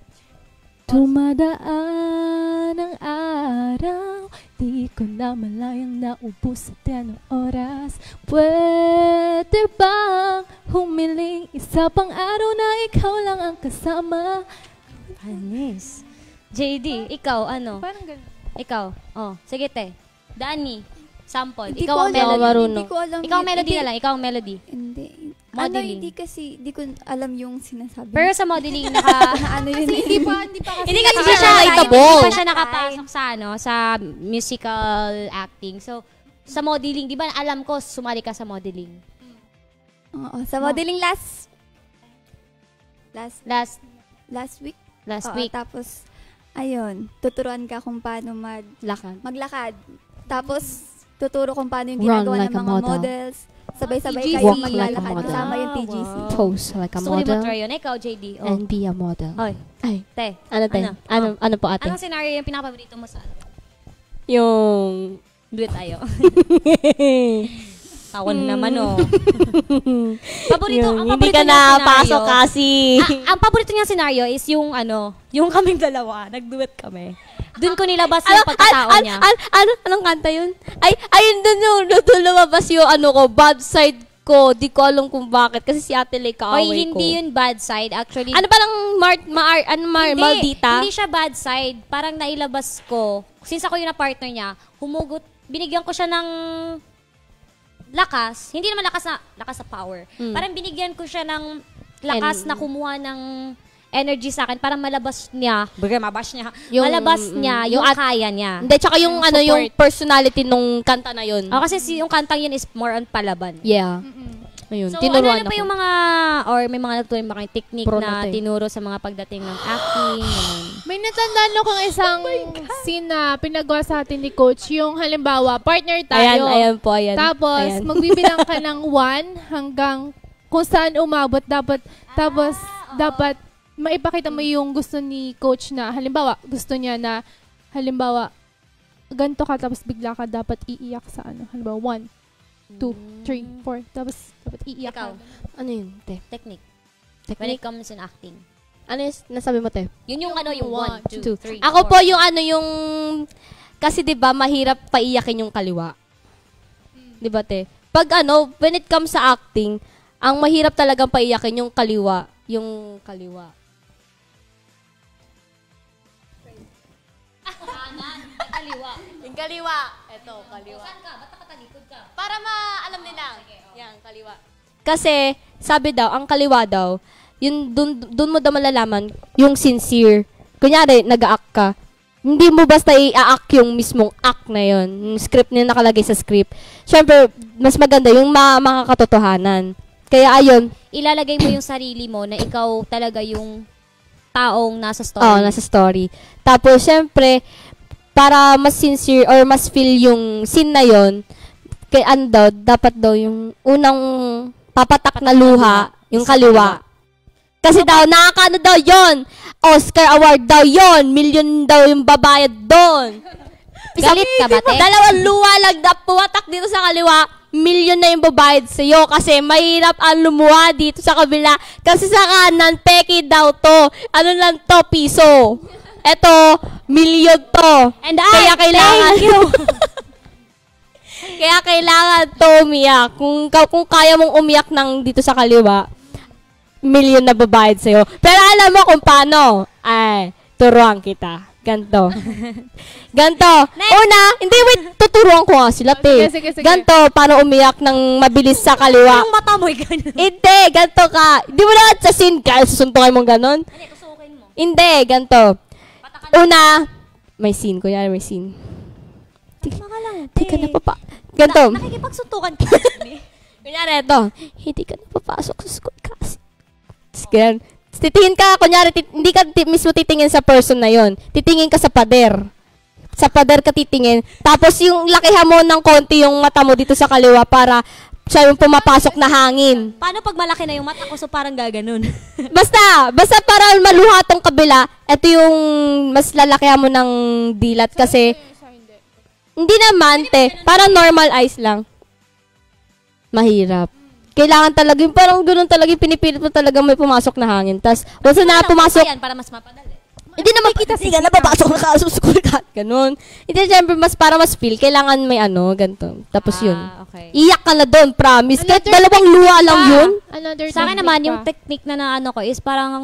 Dumadaan ang araw, di ko na malayang naubos sa 10 oras. Pwede bang humiling isa pang araw na ikaw lang ang kasama? Panis. JD, ikaw, ano? Parang ganun. Ikaw, sige te. Dani, sample. Hindi Ikaw ko ang melody. Hindi ko alam. Ikaw ang melody na lang, ikaw ang melody. Hindi. Modeling. Hindi kasi, di ko alam yung sinasabi. Pero sa modeling, yun Hindi pa kasi. Hindi kasi siya siya relatable. Hindi pa siya nakapasok sa musical acting. So, sa modeling, di ba alam ko, sumali ka sa modeling. Oo, sa modeling last week. Last Oo, week. Tapos, ayun, tuturuan ka kung paano maglakad. Tapos, tuturo kung paano yung Run ginagawa like ng a mga model. models. Sabay-sabay TGC. kayo Walk like a maglalakad. model. Kasama yung TGC. Wow. Pose like a Gusto ko din model mag-try yun. Ikaw, JD. and be a model. Hoy, Ay, te. ano te? Ano po ate? Anong scenario yung pinakapaborito mo sa Yung... duet tayo? Tawa na naman, Paborito, ang hindi paborito ka niyang napasok scenario- kasi. Ang paborito niyang scenario is yung yung kaming dalawa, nag-duet kami. Doon ko nilabas yung pagkatao niya. Anong kanta yun? Ayun doon lumabas yung bad side ko. Di ko alam kung bakit. Kasi si Ate Lay kaaway ko. Hindi yun bad side. Actually, Ano parang Maldita? Hindi siya bad side. Parang nailabas ko. Since ako yung na-partner niya, binigyan ko siya ng lakas. Hindi naman lakas na power. Parang binigyan ko siya ng lakas na kumuha ng energy sa akin para malabas niya. Malabas niya yung kaya niya. Hindi, tsaka yung yung personality nung kanta na yun. Kasi yung kantang yun is more on palaban. Yeah. Ayun, So, tinuruan ano pa ako. yung mga, or may mga natutunan ba kayong technique Pro na natin. tinuro sa mga pagdating ng acting? Ganun. May natandaan akong isang scene na pinagawa sa atin ni Coach. Yung halimbawa, partner tayo. Ayan po, ayan. Tapos, Ayan. magbibilang ka ng 1 hanggang kung saan umabot. Tapos, dapat maipakita mo yung gusto ni Coach na, halimbawa, gusto niya na, halimbawa, ganito ka, tapos bigla ka dapat iiyak sa halimbawa, 1, 2, 3, 4, tapos dapat iiyak Ikaw, ka. Ano yun, te? technique. When it comes in acting. Ano yung nasabi mo, te? Yun yung yung 1, 2, 3, Ako po yung kasi 'di ba mahirap paiyakin yung kaliwa. 'Di ba, te? Pag when it comes sa acting, ang mahirap talagang paiyakin yung kaliwa, kaliwa. Yung kaliwa. Ito, kaliwa. Saan ka? Ba't nakatalikod ka? Para maalam nila. Yan, kaliwa. Kasi, sabi daw, ang kaliwa daw, yun, dun mo daw malalaman yung sincere. Kunyari, nag-a-act ka. Hindi mo basta i-a-act yung mismong act na yun. Yung script na nakalagay sa script. Siyempre, mas maganda yung mga katotohanan. Kaya ayun. Ilalagay mo yung sarili mo na ikaw talaga yung taong nasa story. Oo, nasa story. Tapos, siyempre, para mas sincere or mas feel yung scene na yun, kay daw, dapat daw yung unang papatak na luha, yung kaliwa. Kasi daw, nakakaano daw yon, Oscar Award daw yon, million daw yung babayad doon. Galit ka ba, te? Dalawang luha lang na puwatak dito sa kaliwa, million na yung babayad sa'yo kasi mahirap ang lumuha dito sa kabila. Kasi sa kanan, peki daw to. Ano lang to, piso. Eto, million to. And Kaya kailangan, thank you. kaya kailangan to umiyak. Kung kaya mong umiyak ng dito sa kaliwa, million na babayad sa'yo. Pero alam mo kung paano? Ay, turuan kita. Ganto. Ganto. Una, hindi, wait, tuturuan ko nga sila, te. Sige. Ganto, paano umiyak ng mabilis sa kaliwa. Yung mata mo'y ganun. Hindi, ganto ka. Hindi mo na sa scene ka, susuntukin mong ganon. Ano, tusukin mo. Hindi, ganto. Una, may scene, kuya, may scene. Tama ka lang, Hindi ka napapa... Ganto. Nakikipagsuntukan ka. Kunyari, ito. Hindi ka napapasok sa school kasi. Ganyan. Titingin ka, kunyari, hindi ka mismo titingin sa person na yon. Titingin ka sa pader. Sa pader ka titingin. Tapos yung lakihan mo ng konti yung mata mo dito sa kaliwa para siya yung pumapasok na hangin. Paano pag malaki na yung mata ko so parang gaganon? Basta para maluha tong kabila, ito yung mas lalakihan mo ng dilat kasi hindi naman, te. Parang normal eyes lang. Mahirap. Kailangan talaga yung parang ganoon talaga yung pinipilit mo talaga may pumasok na hangin. Tapos, once na pumasok, Yan, para mas mapadali. hindi naman kita siya na papasok na kasusukul ka. Ganun. Hindi, syempre, para mas feel, kailangan may ganito. Tapos yun. Okay. Iyak ka na doon, promise. Kahit Another dalawang luha lang yun. Sa Sa akin naman, yung technique na naano ko is parang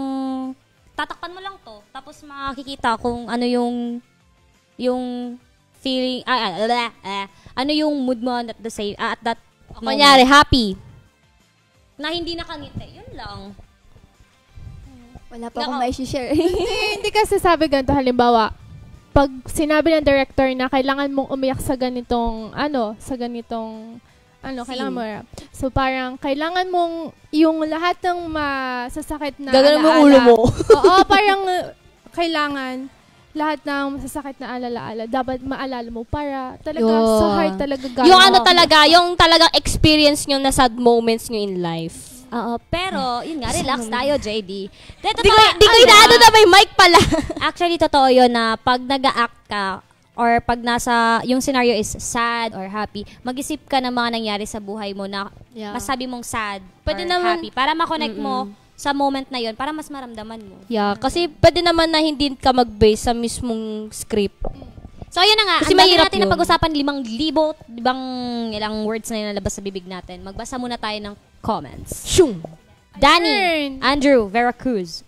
tatakpan mo lang to. Tapos makikita kung ano yung feeling, ano yung mood mo at that moment. Kunyari, happy. Na hindi nakangiti. Yun lang. Wala pa akong may share. hindi kasi sabi ganito, halimbawa, pag sinabi ng director na kailangan mong umiyak sa ganitong, kailangan mo. So parang, kailangan mong, yung lahat ng masasakit na Gagawin mo alaala. ulo mo. Oo, parang, kailangan, lahat ng masasakit na alaala, dapat maalala mo para talaga sa heart talaga gano'n. Yung yung talagang experience nyo na sad moments nyo in life. Oo, pero yun nga, relax tayo, JD. Di ko inaano na may mic pala. Actually, totoo yun na pag nag-a-act ka or pag nasa, yung scenario is sad or happy, mag-isip ka ng mga nangyari sa buhay mo na masabi mong sad Pwede or naman, happy para makonect mo sa moment na yun, para mas maramdaman mo. Yeah, kasi pwede naman na hindi ka mag-base sa mismong script. So, yun na nga. Kasi Ang dami mahirap natin yun. na pag-usapan, 5,000, ilang words na yung nalabas sa bibig natin. Magbasa muna tayo ng comments. Shung! Danny, Andrew, Veracruz.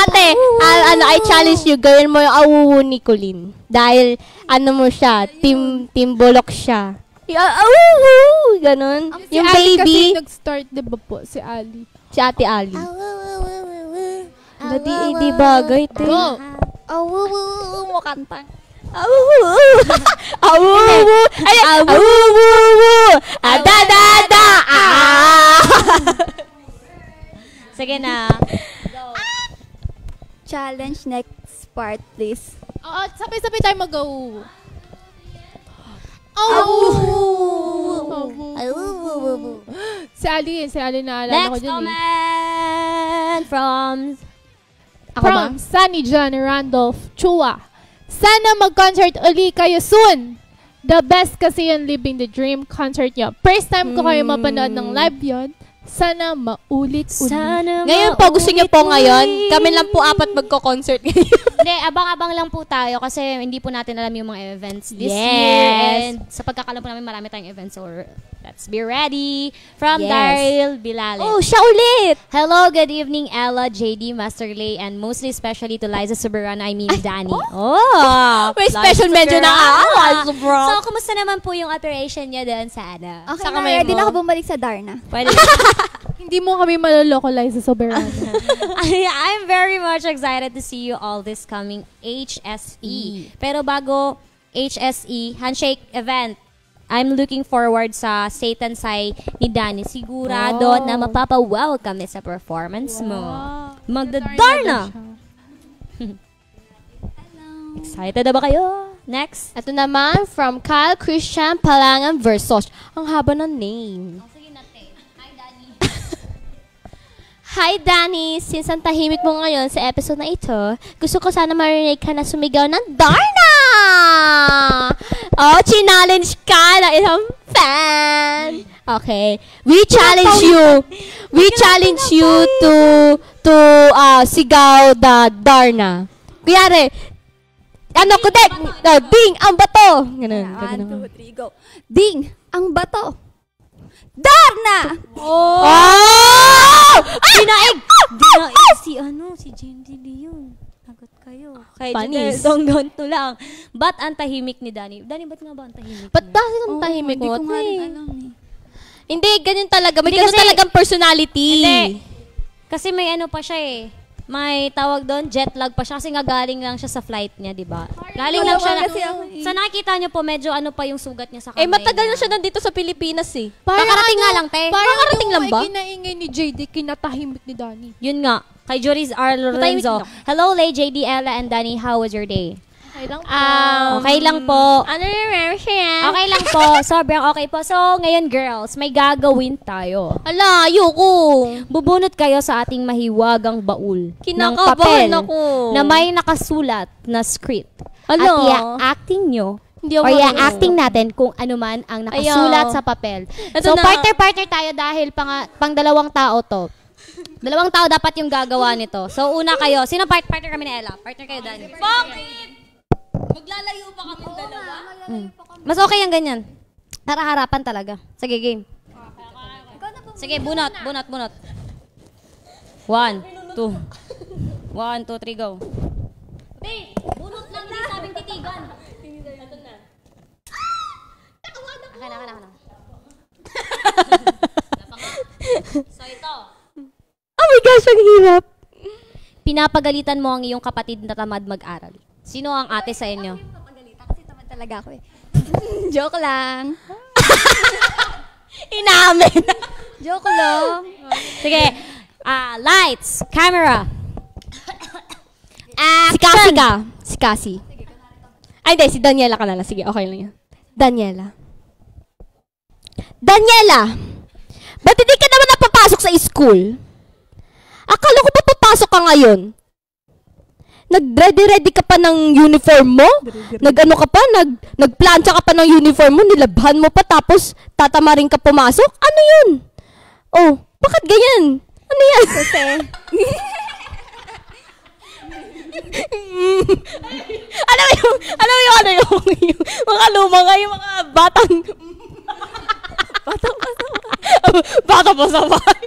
Ate, I challenge you, gawin mo yung awuwu ni Colleen. Dahil, mo siya, team Bolok siya. Awuwu! Ganon. Si Yung Ali baby, kasi nag-start, di ba po, si Ali. si Ate Ali. Di bagay, te. Go! mo kantang. Awuwu! Awuwu! Ay, awuwu! Adadada! Sige na. Challenge next part, please. Oo, sabay-sabay tayo mag-go. Si Ali naalala ko Next dyan comment from... From Sunny John Randolph Chua. Sana mag-concert uli kayo soon. The best kasi yung Living the Dream concert nyo. First time ko kayo mapanood ng live yon. Sana maulit-ulit. Sana Ngayon po, gusto niyo po ngayon, kami lang po 4 magko-concert ngayon. Hindi, abang-abang lang po tayo kasi hindi po natin alam yung mga events this Yes. year. And sa pagkakalam po namin, marami tayong events. So, let's be ready. From Yes. Daryl Bilales. Oh, siya ulit! Hello, good evening, Ella, JD, Master Lay, and mostly especially to Liza Soberano, I mean Danny. Oh! May special medyo na Liza bro. So, kumusta naman po yung operation niya doon sa ano? Okay Saka na, may ready mo. na ako bumalik sa Darna. Pwede. Hindi mo kami maloloko, Liza Soberano. I'm very much excited to see you all this coming HSE. Pero bago HSE, handshake event, I'm looking forward sa Satan Sai ni Danny. Sigurado na mapapawaw kami sa performance mo. Magdadarna! Excited na ba kayo? Next. Ito naman, from Kyle Christian Palangan Versos. Ang haba ng name. Sige natin. Hi, Danny. Hi, Danny! Since ang tahimik mo ngayon sa episode na ito, gusto ko sana marinig ka na sumigaw ng Darna! Oh, challenge ka na isang fan! Okay. We challenge you to sigaw the Darna. Kuyari, kudek! Ding! Ang bato! Ganun. 1, 2, 3, go. Ding! Ang bato! Darna! Oh! Dinaig! Si Jendy Leon. Nagot kayo. Kay Panis. Donggon to lang. Ba't ang tahimik ni Danny? Danny, ba't nga ba ang tahimik Ba't niya? dahil ang tahimik mo? Hindi ko nga rin Eh. alam eh. Hindi, ganyan talaga. May Hindi ganun kasi- talagang personality. Hindi. Kasi may ano pa siya eh. May tawag doon, jet lag pa siya kasi nga galing lang siya sa flight niya, di ba? Galing lang siya. Kasi ako eh. Sa nakikita niyo po, medyo ano pa yung sugat niya sa Eh, kamay matagal niya. na siya nandito sa Pilipinas eh. Kakarating nga lang, te. Kakarating lang ba? Kinaingay ni JD, kinatahimik ni Danny. Yun nga. Kay Joris R. Lorenzo. Hello, Lay, JD, Ella, and Danny. How was your day? Okay lang po. Okay lang po. Ano na siya? Okay lang po. Sobrang okay po. So, ngayon, girls, may gagawin tayo. Ala, ayoko. Bubunot kayo sa ating mahiwagang baul ng Kinakabahan papel ako. na may nakasulat na script. Ano? At i-acting nyo Hindi ako or marunong. i-acting natin kung ano man ang nakasulat Ayaw. sa papel. Ito So, na. partner-partner tayo dahil pang dalawang tao to. Dalawang tao dapat yung gagawa nito. So, una kayo. Sino partner kami ni Ella? Partner kayo, Danny. Bakit? Maglalayo pa kami dalawa? Mas okay yung ganyan. Para harapan talaga. Sige, game. Sige, bunot. 1, 2. 1, 2, 3, go. Bunot lang din sabing titigan. Ito na. Akin. So, ito. Oh my gosh, ang hirap. Pinapagalitan mo ang iyong kapatid na tamad mag-aral. Sino ang ate sa inyo? Papagalitan kasi tamad talaga ako eh. Joke lang. Inamin. Joke lang. Sige. Lights, camera. Si Cassie ka. Si Cassie. Ay, hindi. Si Daniela ka na lang. Sige, okay lang yan. Daniela, ba't hindi ka naman napapasok sa school? Akala ko ba papasok ka ngayon? Nag-ready ka pa ng uniform mo? Nag-ano ka pa? Nagplansya ka pa ng uniform mo? Nilabhan mo pa tapos tatamarin ka pumasok? Ano yun? Oh, bakit ganyan? Ano yan? Kasi, ano yung mga luma nga, yung mga batang bata pa sa bahay.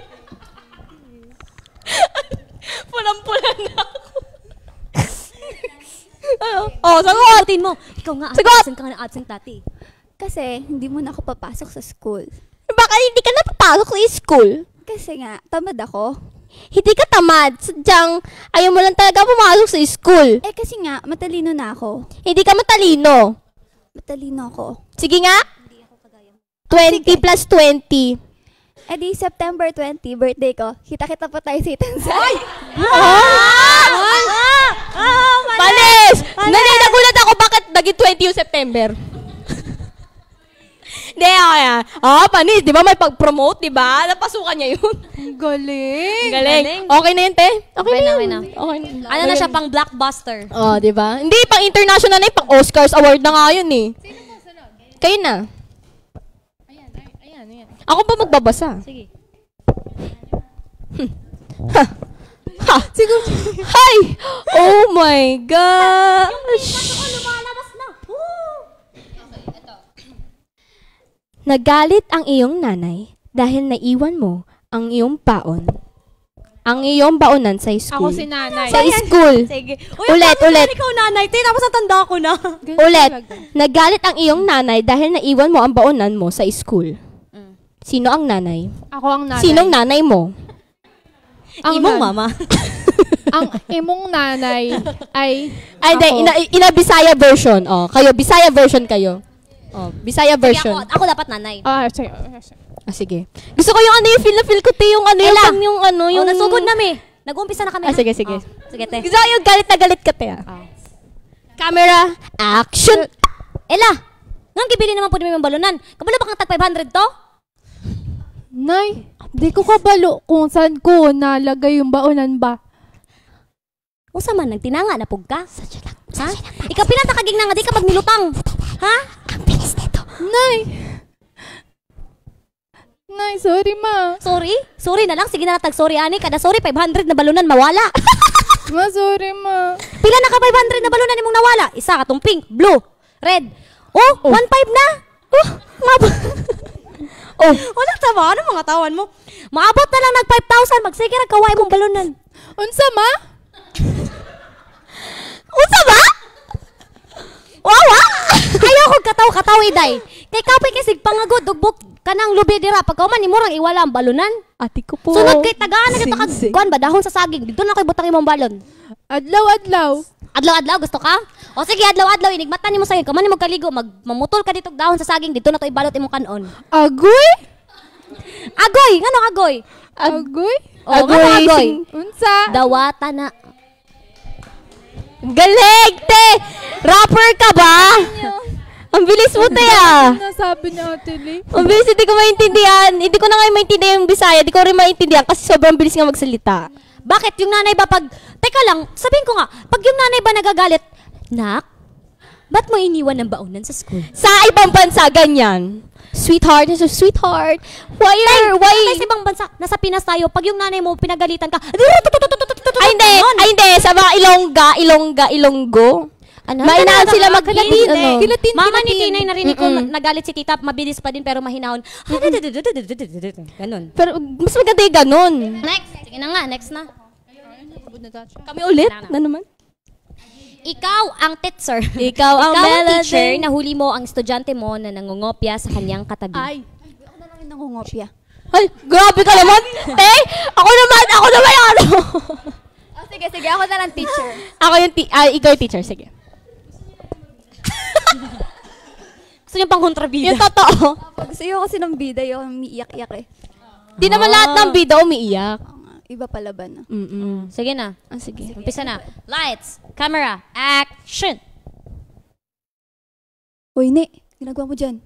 Pulang-pula na ako. Sagutin mo. Ikaw nga, Sagot! absent ka na absent dati. kasi hindi mo na ako papasok sa school. Baka hindi ka napapasok sa school. Kasi nga, tamad ako. Hindi ka tamad. Sadyang ayaw mo lang talaga pumasok sa school. Eh kasi nga, matalino na ako. Hindi ka matalino. Matalino ako. Sige nga. 20 plus 20. Eh di September 20, birthday ko. Kita-kita pa tayo sa Itansay. Panis! Nagulat ako bakit naging 20 yung September. Hindi, okay yan. Panis. Di ba may pag-promote, di ba? Napasukan niya yun. Galing. Galing. Okay na yun, te? Okay na Okay yun. na. Okay na. Ano na siya, pang blockbuster. Oh, di ba? Hindi, pang international na yun. Pang Oscars award na nga yun eh. Sino mo sunod? Kayo na. Ayan. Ako pa magbabasa. Sige. Ha! Siguro. Hay! Oh my gosh! Lumalabas na. Nagalit ang iyong nanay dahil naiwan mo ang iyong baon. Ang iyong baonan sa school. Ako si nanay. Sa school. Sige. Ulit. Ikaw nanay, tapos natanda ko na. Ulit. Nagalit ang iyong nanay dahil naiwan mo ang baonan mo sa school. Sino ang nanay? Ako ang nanay. Sinong nanay mo? Imong mama. Ang imong nanay ay Ay, hindi. Ina Bisaya version. Oh, kayo, Bisaya version kayo. Oh, Bisaya Sige, version. ako dapat nanay. sige. Ah, sige. Gusto ko yung yung feel ko, te, yung yung nasugod na mi. Nag-uumpisa na kami. Ah, sige, sige. Sige, te. Gusto ko yung galit na galit ka, te, Camera, action! Ela, nang gibili naman po ni may balunan. Kabalo ba kang tag 500 to? Nay, di ko kabalo kung saan ko nalagay yung baonan ba. Unsa man nagtinanga na pug ka? Ha? Ikaw pinantakaging na nga di ka magnilutang. Ha? Ang bilis nito. Nay, sorry ma. Sorry? Sorry na lang. Sige na tag sorry ani. Kada sorry 500 na balunan mawala. Ma, sorry ma. Pila na ka 500 na balunan imong nawala? Isa katong pink, blue, red. Oh, 1.5 na. Wala tama. Ano mga tawan mo? Maabot na lang nag 5,000. Magsige ra kaway mong balunan. Unsa ma? Unsa ba? Wawa! Ayaw ko kataw iday. Kay kapay kisig pangagod ugbok kanang lubi dira pagkauman imong iwala ang balunan. Ati ko po. Sunod kay tagaan na kita kag ba dahon sa saging. Dito na kay butang imong balon. Adlaw-adlaw. Adlaw-adlaw gusto ka? O sige adlaw-adlaw inigmatan nimo saging. Kaman nimo kaligo mamutol ka dito dahon sa saging dito na to ibalot imong kanon. Agoy? Agoy, ngano agoy? Agoy? O ngano agoy? Unsa? Dawata na. Galing, te! Rapper ka ba? Ang bilis mo, te, Nasabi ni Ate Lee. Ang bilis, hindi ko maintindihan. Hindi ko na nga maintindihan yung Bisaya. Hindi ko rin maintindihan kasi sobrang bilis nga magsalita. Bakit yung nanay ba pag... Teka lang, sabihin ko nga, pag yung nanay ba nagagalit, Nak, ba't mo iniwan ng baonan sa school? Sa ibang bansa, ganyan. Sweetheart, sweetheart. Why? Sa ibang bansa, nasa Pinas tayo, pag yung nanay mo pinagalitan ka, Ay, hindi. Sa mga Ilonggo. Ano? Mainaan sila mag-Kilatin. Kilatin. Mama ni Tinay, narinig ko, nagalit si tita, mabilis pa din pero mahinahon. Ganon. Pero mas maganda yung ganun. Next. Sige na nga, next na. Kami ulit na naman. Ikaw ang teacher. Ikaw ang teacher, nahuli mo ang estudyante mo na nangungopya sa kanyang katabi. Ay, ako na lang yung nangungopya. Ay, grabe ka naman. Te, ako naman ano. Oh, sige, ako na lang teacher. Ako yung ikaw yung teacher, sige. Gusto niyo pang kontrabida? Yung totoo. Gusto ko kasi ng bida, yung umiiyak-iyak eh. Di naman lahat ng bida umiiyak. Iba palaban na. Sige na. Sige. Umpisa na. Lights, camera, action! Hoy, Ne, ginagawa mo dyan.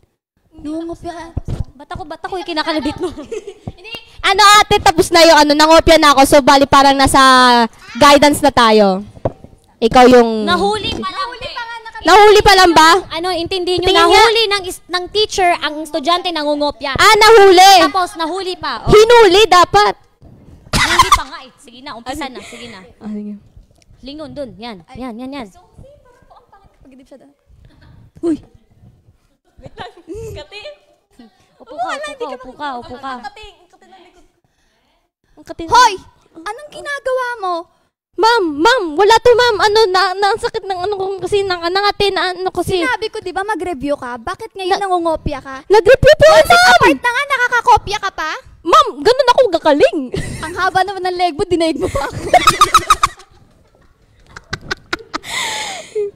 Nangungopya ka. Ba't ako yung kinakalabit mo? Ano ate, tapos na yung nangopya na ako. So, bali parang nasa guidance na tayo. Ikaw yung... Nahuli pa lang. Nahuli pa lang ba? Ano, intindihin nyo, Tingin nahuli ng teacher ang estudyante nangungopya. Ah, nahuli. Tapos, nahuli pa. Oh, Hinuli dapat. hindi pa nga eh. Sige na, umpisa na. Sige na. Sige. Lingon dun. Yan. Pag-idip siya doon. Uy. Upo ka. Hoy! Anong ginagawa mo? Ma'am, wala to ma'am. Ang sakit ng ko kasi, nangate na kasi. Sinabi ko, di ba mag-review ka? Bakit ngayon nangungopya ka? Nag-review po, ma'am. Apart na nga, nakakakopya ka pa? Ma'am, ganun ako gakaling. Ang haba naman ng leg mo, dinaig mo pa ako.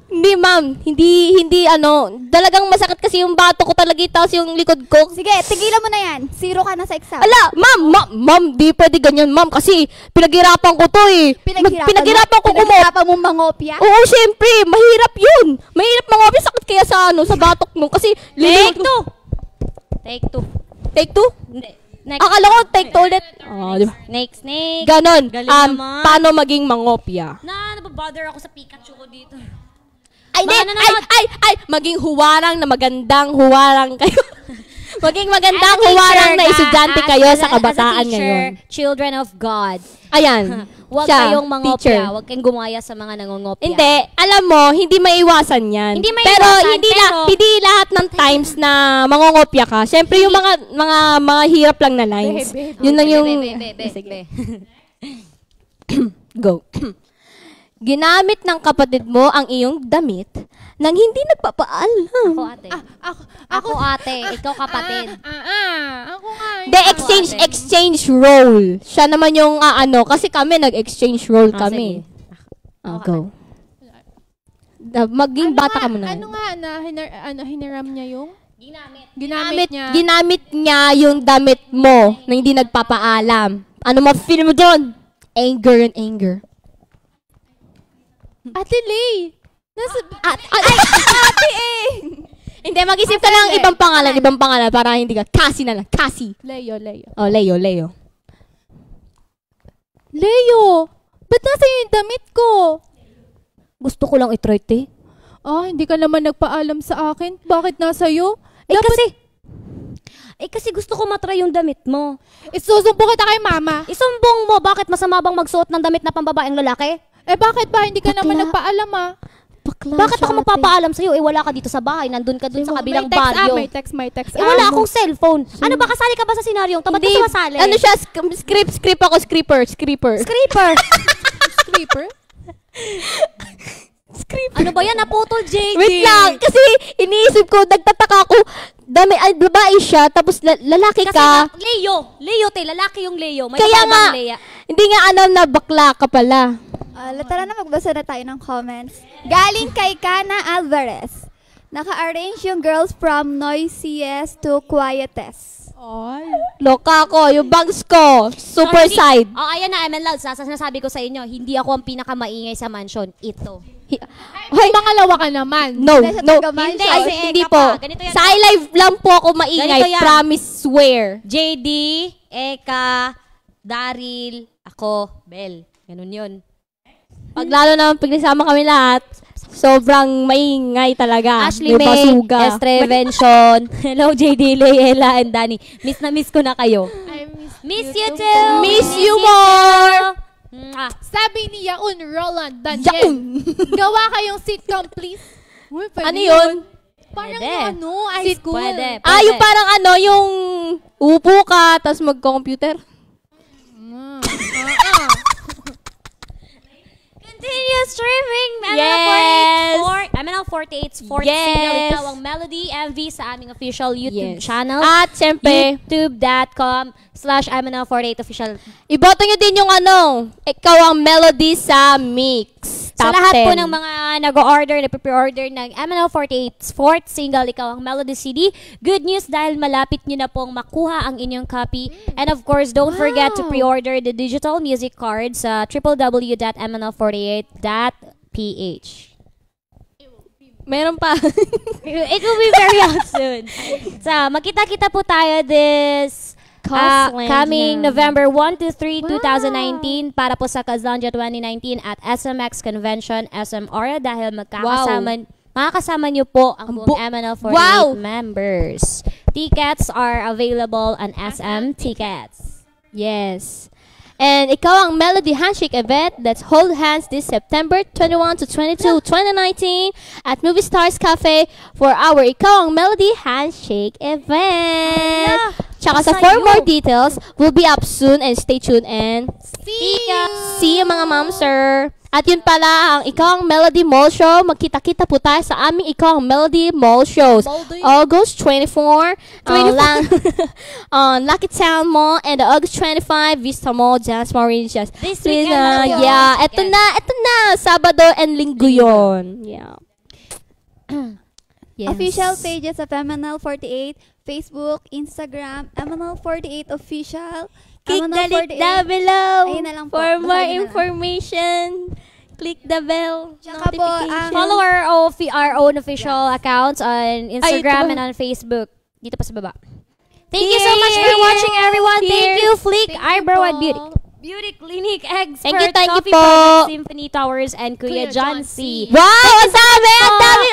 Hindi, ma'am. Hindi, talagang masakit kasi yung bato ko talaga itaas yung likod ko. Sige, tigilan mo na yan. 0 ka na sa exam. Ala, ma'am, di pwede ganyan, ma'am, kasi pinaghirapan ko to eh. Pinaghirapan ko Pinaghirapan mo mangopya? Oo, syempre, mahirap yun. Mahirap mangopya, sakit kaya sa batok mo. Kasi, Take two. Take two? Hindi. Next. Akala ko, take two ulit. Oh, di ba? Next. Ganon. Galing naman. Paano maging mangopya? Nababother ako sa Pikachu ko dito. Ay, maging huwarang na magandang huwarang kayo. Maging maganda As a huwarang teacher na estudyante kayo as sa a kabataan teacher, ngayon. Children of God. Ayan. Huwag Siya, kayong mangopya. teacher. Huwag kayong gumaya sa mga nangongopya. Hindi, alam mo, hindi maiwasan yan. Hindi pero maiiwasan, hindi lahat ng times na mangongopya ka. Siyempre yung mga hirap lang na lines. Yun lang yung Sige. Go. Ginamit ng kapatid mo ang iyong damit nang hindi nagpapaalam. Ako ate. Ako ate. Ikaw kapatid. Ako nga. The exchange role. Siya naman yung kasi kami nag-exchange role kami. Go. Maging bata ka muna. Ano nga na hiniram niya yung? Ginamit niya. Ginamit niya yung damit mo na hindi nagpapaalam. Ano ma-feel mo doon? Anger and anger. Ate Lay. Ate eh. Hindi, mag-isip ka ng ibang pangalan para hindi ka. Cassie na lang. Cassie. Leo. Oh, Leo. Leo, ba't nasa yung damit ko? Gusto ko lang i-try, te. Hindi ka naman nagpaalam sa akin. Bakit nasa iyo? Kasi gusto ko matry yung damit mo. Isusumpo kita kay mama. Isumbong mo, bakit masama bang magsuot ng damit na pambabaeng lalaki? Bakit ba? Hindi ka naman nagpaalam Bakit ako magpapaalam sa'yo? Wala ka dito sa bahay. Nandun ka dun sa kabilang baryo. May text. Wala akong cellphone. Ano ba, kasali ka ba sa senaryong? Ba't ka sumasali? Ano siya? Script ako. Screeper. Screeper. Screeper. Ano ba yan? Naputol, JD. Wait lang. Kasi iniisip ko, nagtataka ako, babae siya, tapos lalaki Kasi ka. Leo, lalaki yung Leo. May Kaya nga, Lea. hindi nga alam na bakla ka pala. Tara na, magbasa na tayo ng comments. Galing kay Kana Alvarez. Naka-arrange yung girls from noisiest to quietest. Loka ako, yung bangs ko, super side. Ayan na, ML Loud. Sinasabi ko sa inyo, hindi ako ang pinakamaingay sa mansion. Ito. Hoy, pangalawa ka naman. No. Hindi, kasi Hindi Eka po. pa. Ganito yan. Sa iLive lang po ako maingay. Ganito yan. Promise, swear. JD, Eka, Daryl, ako, Bel. Ganun yun. Pag lalo naman pinagsama kami lahat, sobrang maingay talaga. Ashley May May, basuga. Estrevention. Hello, JD, Leila, and Danny. Miss na miss ko na kayo. I Miss you too. Miss you more. Sabi ni Yaun Roland Daniel, gawa kayong sitcom please. Uy, pwede Ano yun? Parang Pwede. yung high school. Pwede. Yung parang yung upo ka, tapos mag-computer. Continue streaming Yes. MNL 48's fourth Yes. single, Ikaw ang Melody MV sa aming official YouTube channel. At syempre, youtube.com/MNL48official. iboto nyo din yung Ikaw ang Melody sa Mix. Sa Top lahat 10. po ng mga nag-order, nagpe-pre-order ng MNL48's fourth single, Ikaw ang Melody CD, good news dahil malapit nyo na pong makuha ang inyong copy. And of course, don't forget to pre-order the digital music card sa www.mnl48.ph. Meron pa. It will be very out soon. So, magkita-kita po tayo this coming November 1 to 3, 2019 para po sa Kazanja 2019 at SMX Convention SM Aura dahil makakasama nyo po ang buong MNL48 members. Tickets are available on SM Tickets. Yes. And Ikaw ang Melody Handshake event that's hold hands this September 21 to 22, 2019 at Movie Stars Cafe for our Ikaw ang Melody Handshake event. Tsaka sa for more details, will be up soon and stay tuned and see you mga ma'am, sir. At yun pala ang Ikaw ang Melody Mall Show. Magkita-kita po tayo sa aming Ikaw ang Melody Mall Shows. August 24 on Lucky Town Mall and August 25 Vista Mall, Jazz Mauritius. This weekend. Ito na. Sabado and Linggo yun. Yeah. Yes. Official pages of MNL48, Facebook, Instagram, MNL48 Official. Click the link MNL48. down below Ayun na lang po. for more Basahin na lang. information. Click the bell. Tsaka po, notification. Follow our own official accounts on Instagram and on Facebook. Dito pa sa baba. Thank you so much for watching, everyone. Thank you, Flick, Eyebrow, and Beauty Clinic Expert, Thank you Coffee po. Products, Symphony Towers, and Kuya John C. Wow! Ang dami! Ang dami!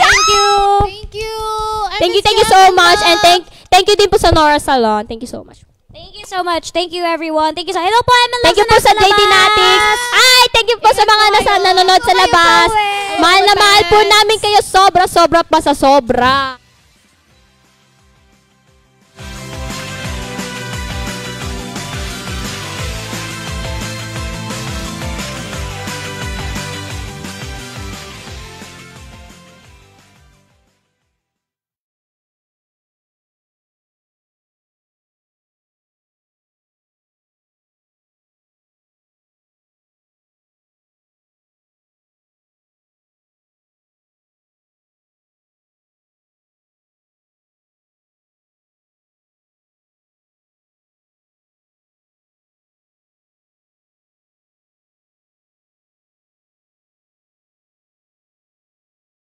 Thank you! Thank you. Thank you so much and thank thank you din po sa Nora Salon. Thank you so much. Thank you so much. Thank you everyone. Thank you hello po, Emil. Thank you po sa JD Natics. Ay, thank you po sa mga nanonood sa labas. Mahal na mahal po namin kayo. Sobra pa sa sobra.